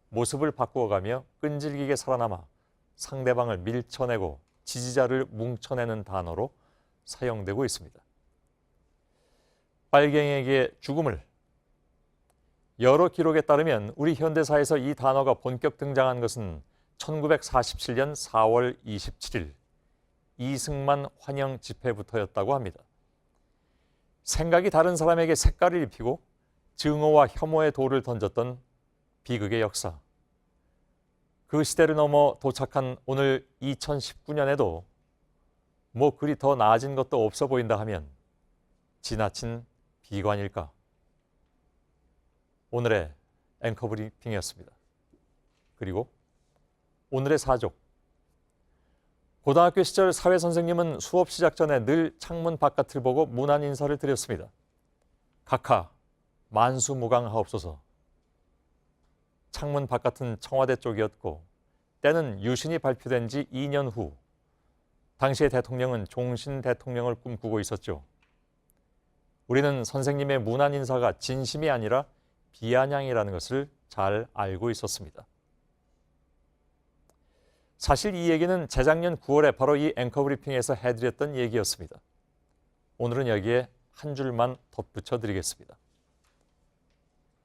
모습을 바꾸어가며 끈질기게 살아남아 상대방을 밀쳐내고 지지자를 뭉쳐내는 단어로 사용되고 있습니다. 빨갱이에게 죽음을. 여러 기록에 따르면 우리 현대사에서 이 단어가 본격 등장한 것은 1947년 4월 27일 이승만 환영 집회부터였다고 합니다. 생각이 다른 사람에게 색깔을 입히고 증오와 혐오의 돌을 던졌던 비극의 역사. 그 시대를 넘어 도착한 오늘 2019년에도 뭐 그리 더 나아진 것도 없어 보인다 하면 지나친 비관일까? 오늘의 앵커 브리핑이었습니다. 그리고 오늘의 사족. 고등학교 시절 사회 선생님은 수업 시작 전에 늘 창문 바깥을 보고 문안 인사를 드렸습니다. 각하, 만수무강하옵소서. 창문 바깥은 청와대 쪽이었고 때는 유신이 발표된 지 2년 후 당시의 대통령은 종신 대통령을 꿈꾸고 있었죠. 우리는 선생님의 문안 인사가 진심이 아니라 비아냥이라는 것을 잘 알고 있었습니다. 사실 이 얘기는 재작년 9월에 바로 이 앵커 브리핑에서 해드렸던 얘기였습니다. 오늘은 여기에 한 줄만 덧붙여 드리겠습니다.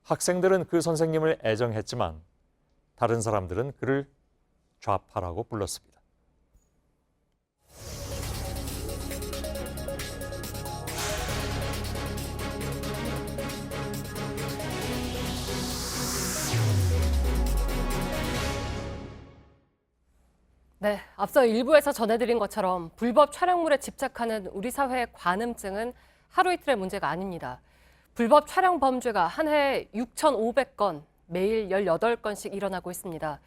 학생들은 그 선생님을 애정했지만 다른 사람들은 그를 좌파라고 불렀습니다. 네, 앞서 일부에서 전해드린 것처럼 불법 촬영물에 집착하는 우리 사회의 관음증은 하루 이틀의 문제가 아닙니다. 불법 촬영 범죄가 한 해에 6,500건, 매일 18건씩 일어나고 있습니다.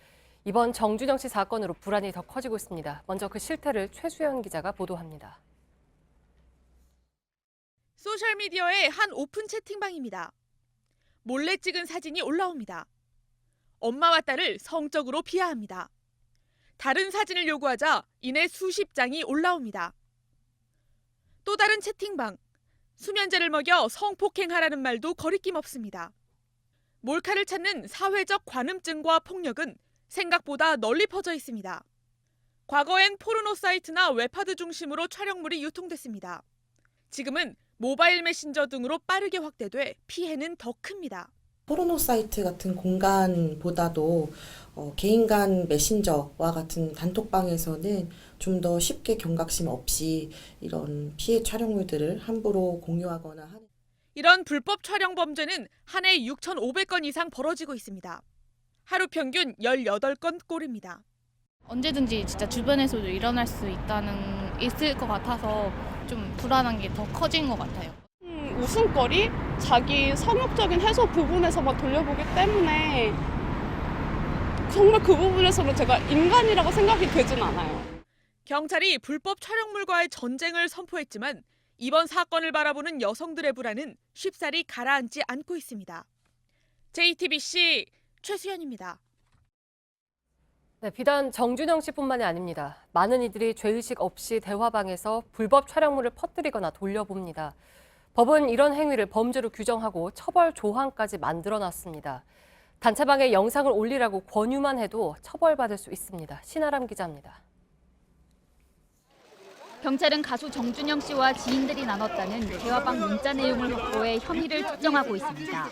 이번 정준영 씨 사건으로 불안이 더 커지고 있습니다. 먼저 그 실태를 최수연 기자가 보도합니다. 소셜미디어의 한 오픈 채팅방입니다. 몰래 찍은 사진이 올라옵니다. 엄마와 딸을 성적으로 비하합니다. 다른 사진을 요구하자 이내 수십 장이 올라옵니다. 또 다른 채팅방, 수면제를 먹여 성폭행하라는 말도 거리낌 없습니다. 몰카를 찾는 사회적 관음증과 폭력은 생각보다 널리 퍼져 있습니다. 과거엔 포르노 사이트나 웹하드 중심으로 촬영물이 유통됐습니다. 지금은 모바일 메신저 등으로 빠르게 확대돼 피해는 더 큽니다. 포르노 사이트 같은 공간보다도 개인 간 메신저와 같은 단톡방에서는 좀 더 쉽게 경각심 없이 이런 피해 촬영물들을 함부로 공유하거나 하는 이런 불법 촬영 범죄는 한 해 6,500건 이상 벌어지고 있습니다. 하루 평균 18건 꼴입니다. 언제든지 진짜 주변에서도 일어날 수 있을 것 같아서 좀 불안한 게 더 커진 것 같아요. 웃음거리? 자기 성욕적인 해소 부분에서만 돌려보기 때문에 정말 그 부분에서는 제가 인간이라고 생각이 되진 않아요. 경찰이 불법 촬영물과의 전쟁을 선포했지만 이번 사건을 바라보는 여성들의 불안은 쉽사리 가라앉지 않고 있습니다. JTBC 최수연입니다. 네, 비단 정준영 씨뿐만이 아닙니다. 많은 이들이 죄의식 없이 대화방에서 불법 촬영물을 퍼뜨리거나 돌려봅니다. 법은 이런 행위를 범죄로 규정하고 처벌 조항까지 만들어놨습니다. 단체방에 영상을 올리라고 권유만 해도 처벌받을 수 있습니다. 신아람 기자입니다. 경찰은 가수 정준영 씨와 지인들이 나눴다는 대화방 문자 내용을 확보해 혐의를 특정하고 있습니다.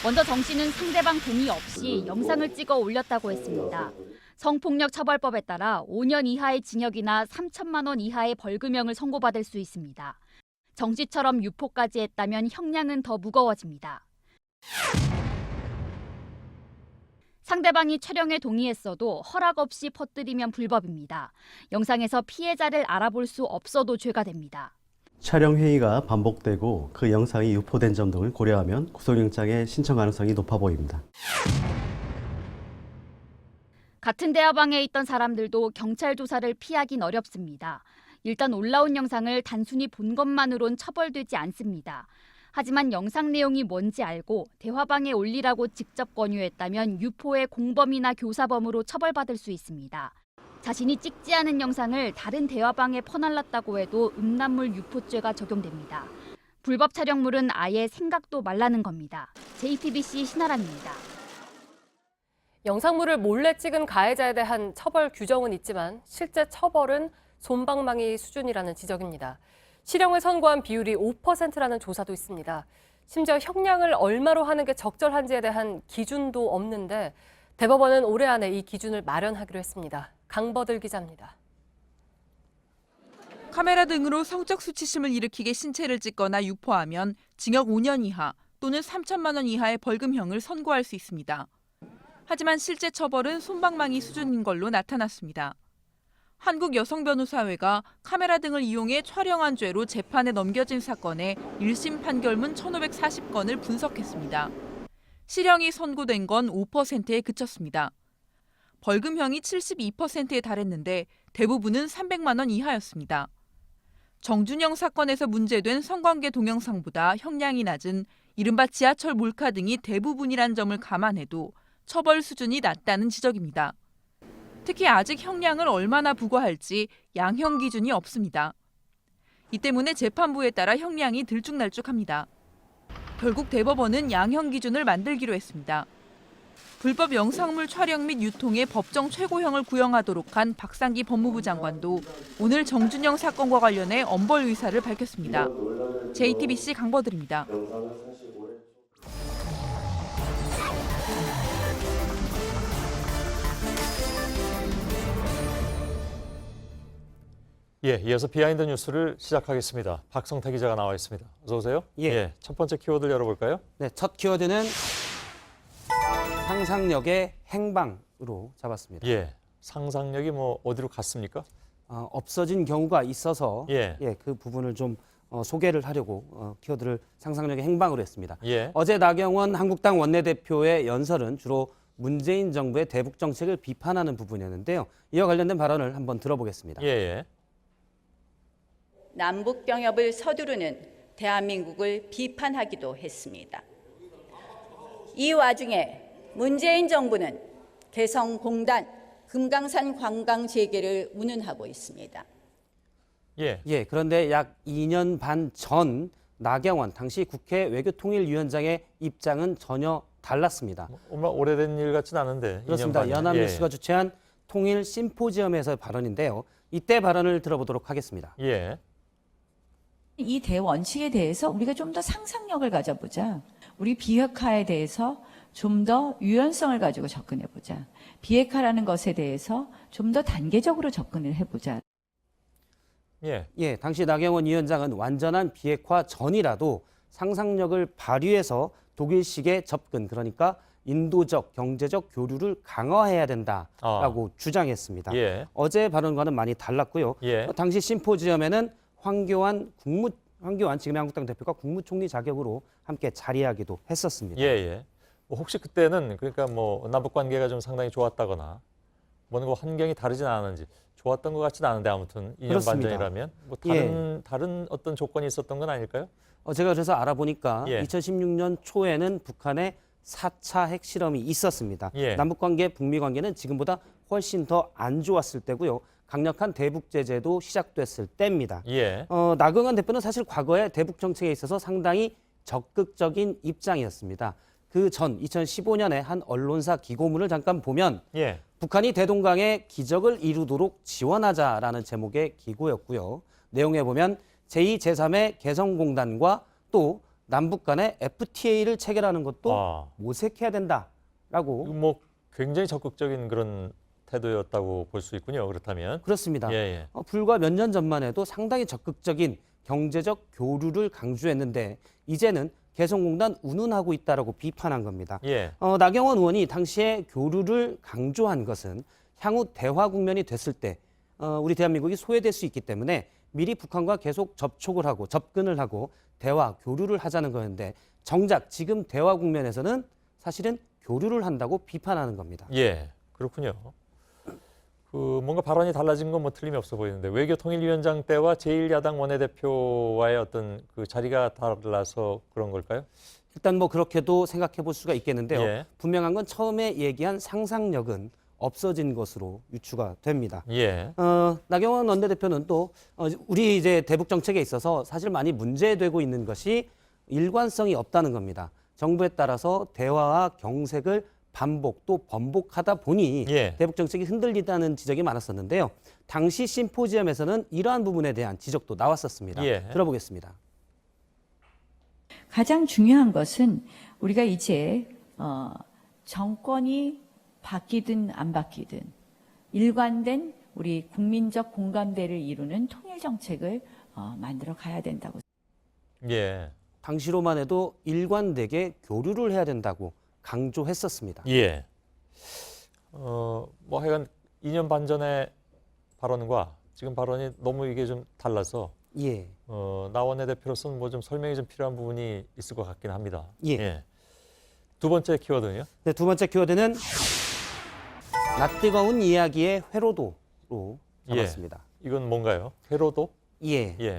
먼저 정 씨는 상대방 동의 없이 영상을 찍어 올렸다고 했습니다. 성폭력 처벌법에 따라 5년 이하의 징역이나 3천만 원 이하의 벌금형을 선고받을 수 있습니다. 정 씨처럼 유포까지 했다면 형량은 더 무거워집니다. 상대방이 촬영에 동의했어도 허락 없이 퍼뜨리면 불법입니다. 영상에서 피해자를 알아볼 수 없어도 죄가 됩니다. 촬영 행위가 반복되고 그 영상이 유포된 점 등을 고려하면 구속영장의 신청 가능성이 높아 보입니다. 같은 대화방에 있던 사람들도 경찰 조사를 피하긴 어렵습니다. 일단 올라온 영상을 단순히 본 것만으론 처벌되지 않습니다. 하지만 영상 내용이 뭔지 알고 대화방에 올리라고 직접 권유했다면 유포의 공범이나 교사범으로 처벌받을 수 있습니다. 자신이 찍지 않은 영상을 다른 대화방에 퍼날랐다고 해도 음란물 유포죄가 적용됩니다. 불법 촬영물은 아예 생각도 말라는 겁니다. JTBC 신아람입니다. 영상물을 몰래 찍은 가해자에 대한 처벌 규정은 있지만 실제 처벌은 솜방망이 수준이라는 지적입니다. 실형을 선고한 비율이 5%라는 조사도 있습니다. 심지어 형량을 얼마로 하는 게 적절한지에 대한 기준도 없는데 대법원은 올해 안에 이 기준을 마련하기로 했습니다. 강버들 기자입니다. 카메라 등으로 성적 수치심을 일으키게 신체를 찍거나 유포하면 징역 5년 이하 또는 3천만 원 이하의 벌금형을 선고할 수 있습니다. 하지만 실제 처벌은 솜방망이 수준인 걸로 나타났습니다. 한국여성변호사회가 카메라 등을 이용해 촬영한 죄로 재판에 넘겨진 사건의 1심 판결문 1,540건을 분석했습니다. 실형이 선고된 건 5%에 그쳤습니다. 벌금형이 72%에 달했는데 대부분은 300만 원 이하였습니다. 정준영 사건에서 문제된 성관계 동영상보다 형량이 낮은 이른바 지하철 몰카 등이 대부분이란 점을 감안해도 처벌 수준이 낮다는 지적입니다. 특히 아직 형량을 얼마나 부과할지 양형 기준이 없습니다. 이 때문에 재판부에 따라 형량이 들쭉날쭉합니다. 결국 대법원은 양형 기준을 만들기로 했습니다. 불법 영상물 촬영 및 유통의 법정 최고형을 구형하도록 한 박상기 법무부 장관도 오늘 정준영 사건과 관련해 엄벌 의사를 밝혔습니다. JTBC 강버들입니다. 예, 이어서 비하인드 뉴스를 시작하겠습니다. 박성태 기자가 나와 있습니다. 어서 오세요. 첫 번째 키워드를 열어볼까요? 네, 첫 키워드는 상상력의 행방으로 잡았습니다. 상상력이 뭐 어디로 갔습니까? 없어진 경우가 있어서 그 부분을 좀 소개를 하려고 키워드를 상상력의 행방으로 했습니다. 어제 나경원 한국당 원내대표의 연설은 주로 문재인 정부의 대북 정책을 비판하는 부분이었는데요. 이와 관련된 발언을 한번 들어보겠습니다. 남북 병협을 서두르는 대한민국을 비판하기도 했습니다. 이 와중에 문재인 정부는 개성공단 금강산 관광 재개를 운운하고 있습니다. 예, 그런데 약 2년 반 전 나경원 당시 국회 외교통일위원장의 입장은 전혀 달랐습니다. 얼마 오래된 일 같진 않은데. 그렇습니다. 연합뉴스가 주최한 통일 심포지엄에서의 발언인데요. 이때 발언을 들어보도록 하겠습니다. 이 대원칙에 대해서 우리가 좀 더 상상력을 가져보자. 우리 비핵화에 대해서 좀 더 유연성을 가지고 접근해보자. 비핵화라는 것에 대해서 좀 더 단계적으로 접근을 해보자. 예, 당시 나경원 위원장은 완전한 비핵화 전이라도 상상력을 발휘해서 독일식의 접근, 그러니까 인도적, 경제적 교류를 강화해야 된다라고 주장했습니다. 어제 발언과는 많이 달랐고요. 당시 심포지엄에는 황교안 지금의 한국당 대표가 국무총리 자격으로 함께 자리하기도 했었습니다. 뭐 혹시 그때는 그러니까 뭐 남북 관계가 좀 상당히 좋았다거나 뭔가 환경이 다르진 않았는지 좋았던 것 같지는 않은데 아무튼 2년 반 전이라면 뭐 다른 어떤 조건이 있었던 건 아닐까요? 제가 그래서 알아보니까 2016년 초에는 북한의 4차 핵실험이 있었습니다. 남북관계, 북미관계는 지금보다 훨씬 더 안 좋았을 때고요. 강력한 대북 제재도 시작됐을 때입니다. 나경원 대표는 사실 과거에 대북 정책에 있어서 상당히 적극적인 입장이었습니다. 그 전 2015년에 한 언론사 기고문을 잠깐 보면 북한이 대동강에 기적을 이루도록 지원하자라는 제목의 기고였고요. 내용에 보면 제2, 제3의 개성공단과 또 남북 간의 FTA를 체결하는 것도 모색해야 된다라고. 뭐 굉장히 적극적인 그런 태도였다고 볼 수 있군요. 그렇다면. 그렇습니다. 불과 몇 년 전만 해도 상당히 적극적인 경제적 교류를 강조했는데 이제는 개성공단 운운하고 있다라고 비판한 겁니다. 나경원 의원이 당시에 교류를 강조한 것은 향후 대화 국면이 됐을 때 우리 대한민국이 소외될 수 있기 때문에 미리 북한과 계속 접촉을 하고 접근을 하고 대화, 교류를 하자는 거였는데 정작 지금 대화 국면에서는 사실은 교류를 한다고 비판하는 겁니다. 그렇군요. 뭔가 발언이 달라진 건 뭐 틀림이 없어 보이는데 외교통일위원장 때와 제1야당 원내대표와의 어떤 그 자리가 달라서 그런 걸까요? 일단 뭐 그렇게도 생각해 볼 수가 있겠는데요. 분명한 건 처음에 얘기한 상상력은 없어진 것으로 유추가 됩니다. 나경원 원내대표는 또 우리 이제 대북 정책에 있어서 사실 많이 문제되고 있는 것이 일관성이 없다는 겁니다. 정부에 따라서 대화와 경색을 반복 또 번복하다 보니 대북 정책이 흔들리다는 지적이 많았었는데요. 당시 심포지엄에서는 이러한 부분에 대한 지적도 나왔었습니다. 들어보겠습니다. 가장 중요한 것은 우리가 이제 정권이 바뀌든 안 바뀌든 일관된 우리 국민적 공감대를 이루는 통일 정책을 만들어 가야 된다고. 당시로만 해도 일관되게 교류를 해야 된다고 강조했었습니다. 뭐 하여간 2년 반 전의 발언과 지금 발언이 너무 이게 좀 달라서 나 원내대표로서는 뭐 좀 설명이 좀 필요한 부분이 있을 것 같긴 합니다. 두 번째 키워드는요? 네, 두 번째 키워드는 낯뜨거운 이야기의 회로도로 잡았습니다. 이건 뭔가요? 회로도?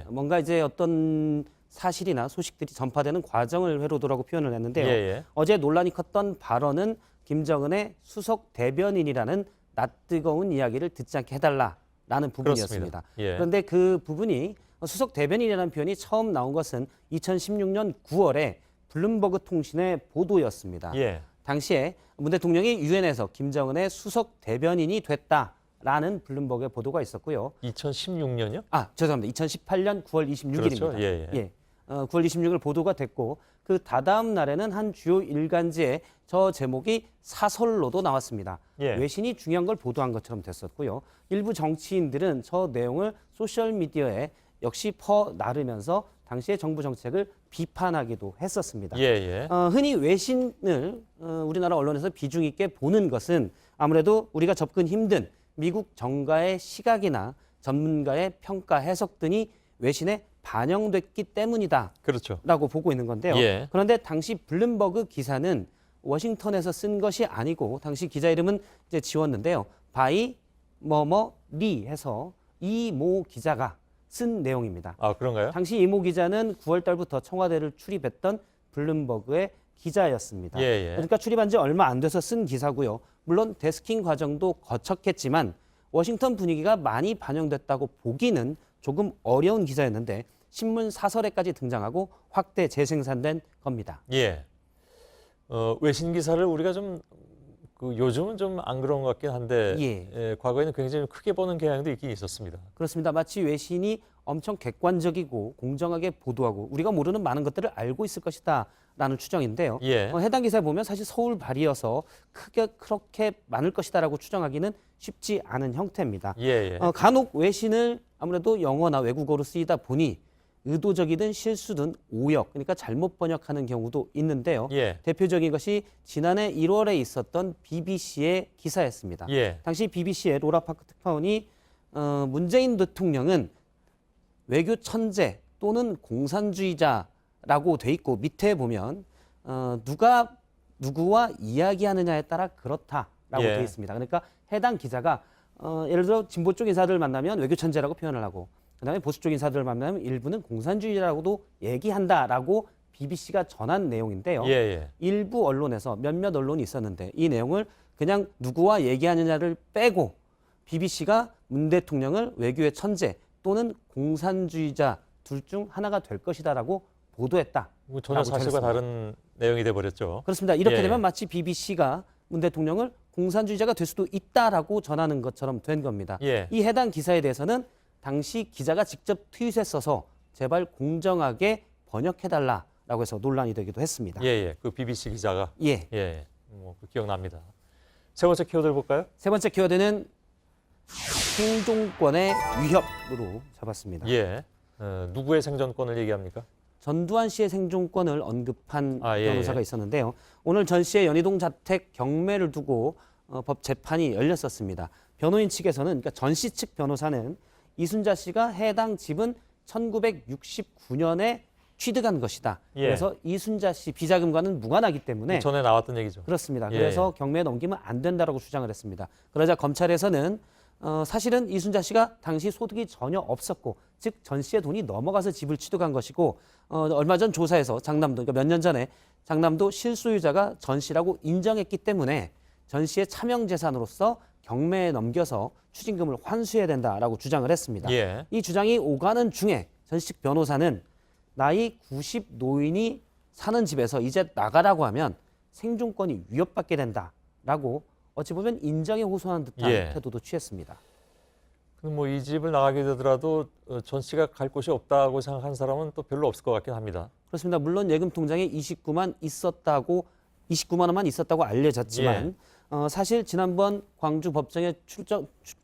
뭔가 이제 어떤 사실이나 소식들이 전파되는 과정을 회로도라고 표현을 했는데요. 어제 논란이 컸던 발언은 김정은의 수석 대변인이라는 낯뜨거운 이야기를 듣지 않게 해달라라는 부분이었습니다. 그런데 그 부분이 수석 대변인이라는 표현이 처음 나온 것은 2016년 9월에 블룸버그 통신의 보도였습니다. 당시에 문 대통령이 유엔에서 김정은의 수석 대변인이 됐다라는 블룸버그의 보도가 있었고요. 2016년이요? 죄송합니다. 2018년 9월 26일입니다. 그렇죠? 9월 26일 보도가 됐고 그 다다음 날에는 한 주요 일간지에 저 제목이 사설로도 나왔습니다. 외신이 중요한 걸 보도한 것처럼 됐었고요. 일부 정치인들은 저 내용을 소셜미디어에 역시 퍼나르면서 당시의 정부 정책을 비판하기도 했었습니다. 흔히 외신을 우리나라 언론에서 비중 있게 보는 것은 아무래도 우리가 접근 힘든 미국 정가의 시각이나 전문가의 평가 해석 등이 외신에 반영됐기 때문이다. 라고 보고 있는 건데요. 그런데 당시 블룸버그 기사는 워싱턴에서 쓴 것이 아니고 당시 기자 이름은 이제 지웠는데요. 바이 리 해서 이 모 기자가 쓴 내용입니다. 아, 그런가요? 당시 이모 기자는 9월 달부터 청와대를 출입했던 블룸버그의 기자였습니다. 예. 그러니까 출입한 지 얼마 안 돼서 쓴 기사고요. 물론 데스킹 과정도 거쳤겠지만 워싱턴 분위기가 많이 반영됐다고 보기는 조금 어려운 기사였는데 신문 사설에까지 등장하고 확대 재생산된 겁니다. 예. 외신 기사를 우리가 좀 요즘은 좀 안 그런 것 같긴 한데 과거에는 굉장히 크게 보는 경향도 있긴 있었습니다. 그렇습니다. 마치 외신이 엄청 객관적이고 공정하게 보도하고 우리가 모르는 많은 것들을 알고 있을 것이다라는 추정인데요. 해당 기사에 보면 사실 서울 발이어서 크게 그렇게 많을 것이다라고 추정하기는 쉽지 않은 형태입니다. 간혹 외신을 아무래도 영어나 외국어로 쓰이다 보니 의도적이든 실수든 오역, 그러니까 잘못 번역하는 경우도 있는데요. 대표적인 것이 지난해 1월에 있었던 BBC의 기사였습니다. 당시 BBC의 로라 파크 특파원이 문재인 대통령은 외교 천재 또는 공산주의자라고 돼 있고 밑에 보면 누가 누구와 이야기하느냐에 따라 그렇다라고 돼 있습니다. 그러니까 해당 기자가 예를 들어 진보 쪽 인사들을 만나면 외교 천재라고 표현을 하고 그다음에 보수 쪽 인사들을 만나면 일부는 공산주의라고도 얘기한다라고 BBC가 전한 내용인데요. 일부 언론에서 몇몇 언론이 있었는데 이 내용을 그냥 누구와 얘기하느냐를 빼고 BBC가 문 대통령을 외교의 천재 또는 공산주의자 둘 중 하나가 될 것이다라고 보도했다. 전혀 사실과 다른 내용이 돼버렸죠. 그렇습니다. 이렇게 되면 마치 BBC가 문 대통령을 공산주의자가 될 수도 있다라고 전하는 것처럼 된 겁니다. 이 해당 기사에 대해서는 당시 기자가 직접 트윗했어서 제발 공정하게 번역해달라라고 해서 논란이 되기도 했습니다. 그 BBC 기자가. 기억납니다. 세 번째 키워드를 볼까요? 세 번째 키워드는 생존권의 위협으로 잡았습니다. 누구의 생존권을 얘기합니까? 전두환 씨의 생존권을 언급한 변호사가 있었는데요. 오늘 전 씨의 연희동 자택 경매를 두고 법 재판이 열렸었습니다. 변호인 측에서는, 그러니까 전 씨 측 변호사는 이순자 씨가 해당 집은 1969년에 취득한 것이다. 그래서 이순자 씨 비자금과는 무관하기 때문에 전에 나왔던 얘기죠. 그렇습니다. 그래서 경매에 넘기면 안 된다라고 주장을 했습니다. 그러자 검찰에서는 사실은 이순자 씨가 당시 소득이 전혀 없었고, 즉 전 씨의 돈이 넘어가서 집을 취득한 것이고, 얼마 전 조사에서 장남도, 그러니까 몇 년 전에 장남도 실소유자가 전 씨라고 인정했기 때문에 전 씨의 차명 재산으로서 경매에 넘겨서 추징금을 환수해야 된다라고 주장을 했습니다. 이 주장이 오가는 중에 전 씨 측 변호사는 나이 90 노인이 사는 집에서 이제 나가라고 하면 생존권이 위협받게 된다라고 어찌 보면 인정에 호소하는 듯한 태도도 취했습니다. 그럼 뭐 이 집을 나가게 되더라도 전 씨가 갈 곳이 없다고 생각한 사람은 또 별로 없을 것 같긴 합니다. 그렇습니다. 물론 예금 통장에 29만 원만 있었다고 알려졌지만 사실 지난번 광주 법정에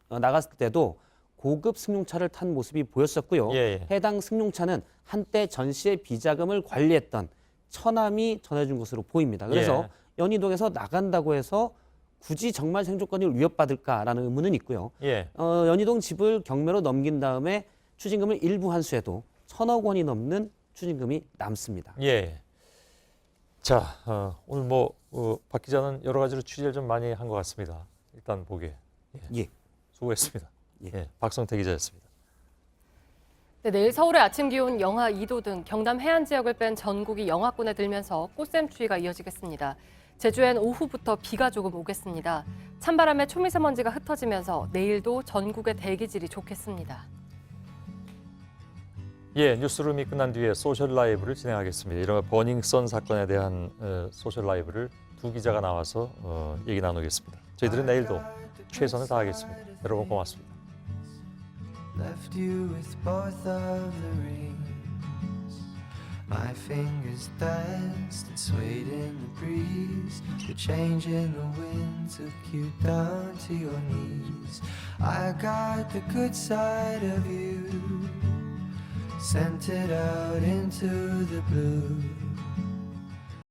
나갔을 때도 고급 승용차를 탄 모습이 보였었고요. 해당 승용차는 한때 전 씨의 비자금을 관리했던 처남이 전해준 것으로 보입니다. 그래서 연희동에서 나간다고 해서 굳이 정말 생존권을 위협받을까라는 의문은 있고요. 연희동 집을 경매로 넘긴 다음에 추징금을 일부 환수해도 1,000억 원이 넘는 추징금이 남습니다. 자, 오늘 박 기자는 여러 가지로 취재를 좀 많이 한 것 같습니다. 일단 보기에. 수고했습니다. 박성태 기자였습니다. 네, 내일 서울의 아침 기온 영하 2도 등 경남 해안 지역을 뺀 전국이 영하권에 들면서 꽃샘추위가 이어지겠습니다. 제주엔 오후부터 비가 조금 오겠습니다. 찬바람에 초미세먼지가 흩어지면서 내일도 전국의 대기질이 좋겠습니다. 뉴스룸이 끝난 뒤에 소셜 라이브를 진행하겠습니다. 이런 버닝썬 사건에 대한 소셜 라이브를 두 기자가 나와서 얘기 나누겠습니다. 저희들은 내일도 최선을 다하겠습니다. 여러분 고맙습니다. Left you with both of the rings. My fingers danced and swayed in the breeze. The change in the wind took you down to your knees. I got the good side of you, sent it out into the blue.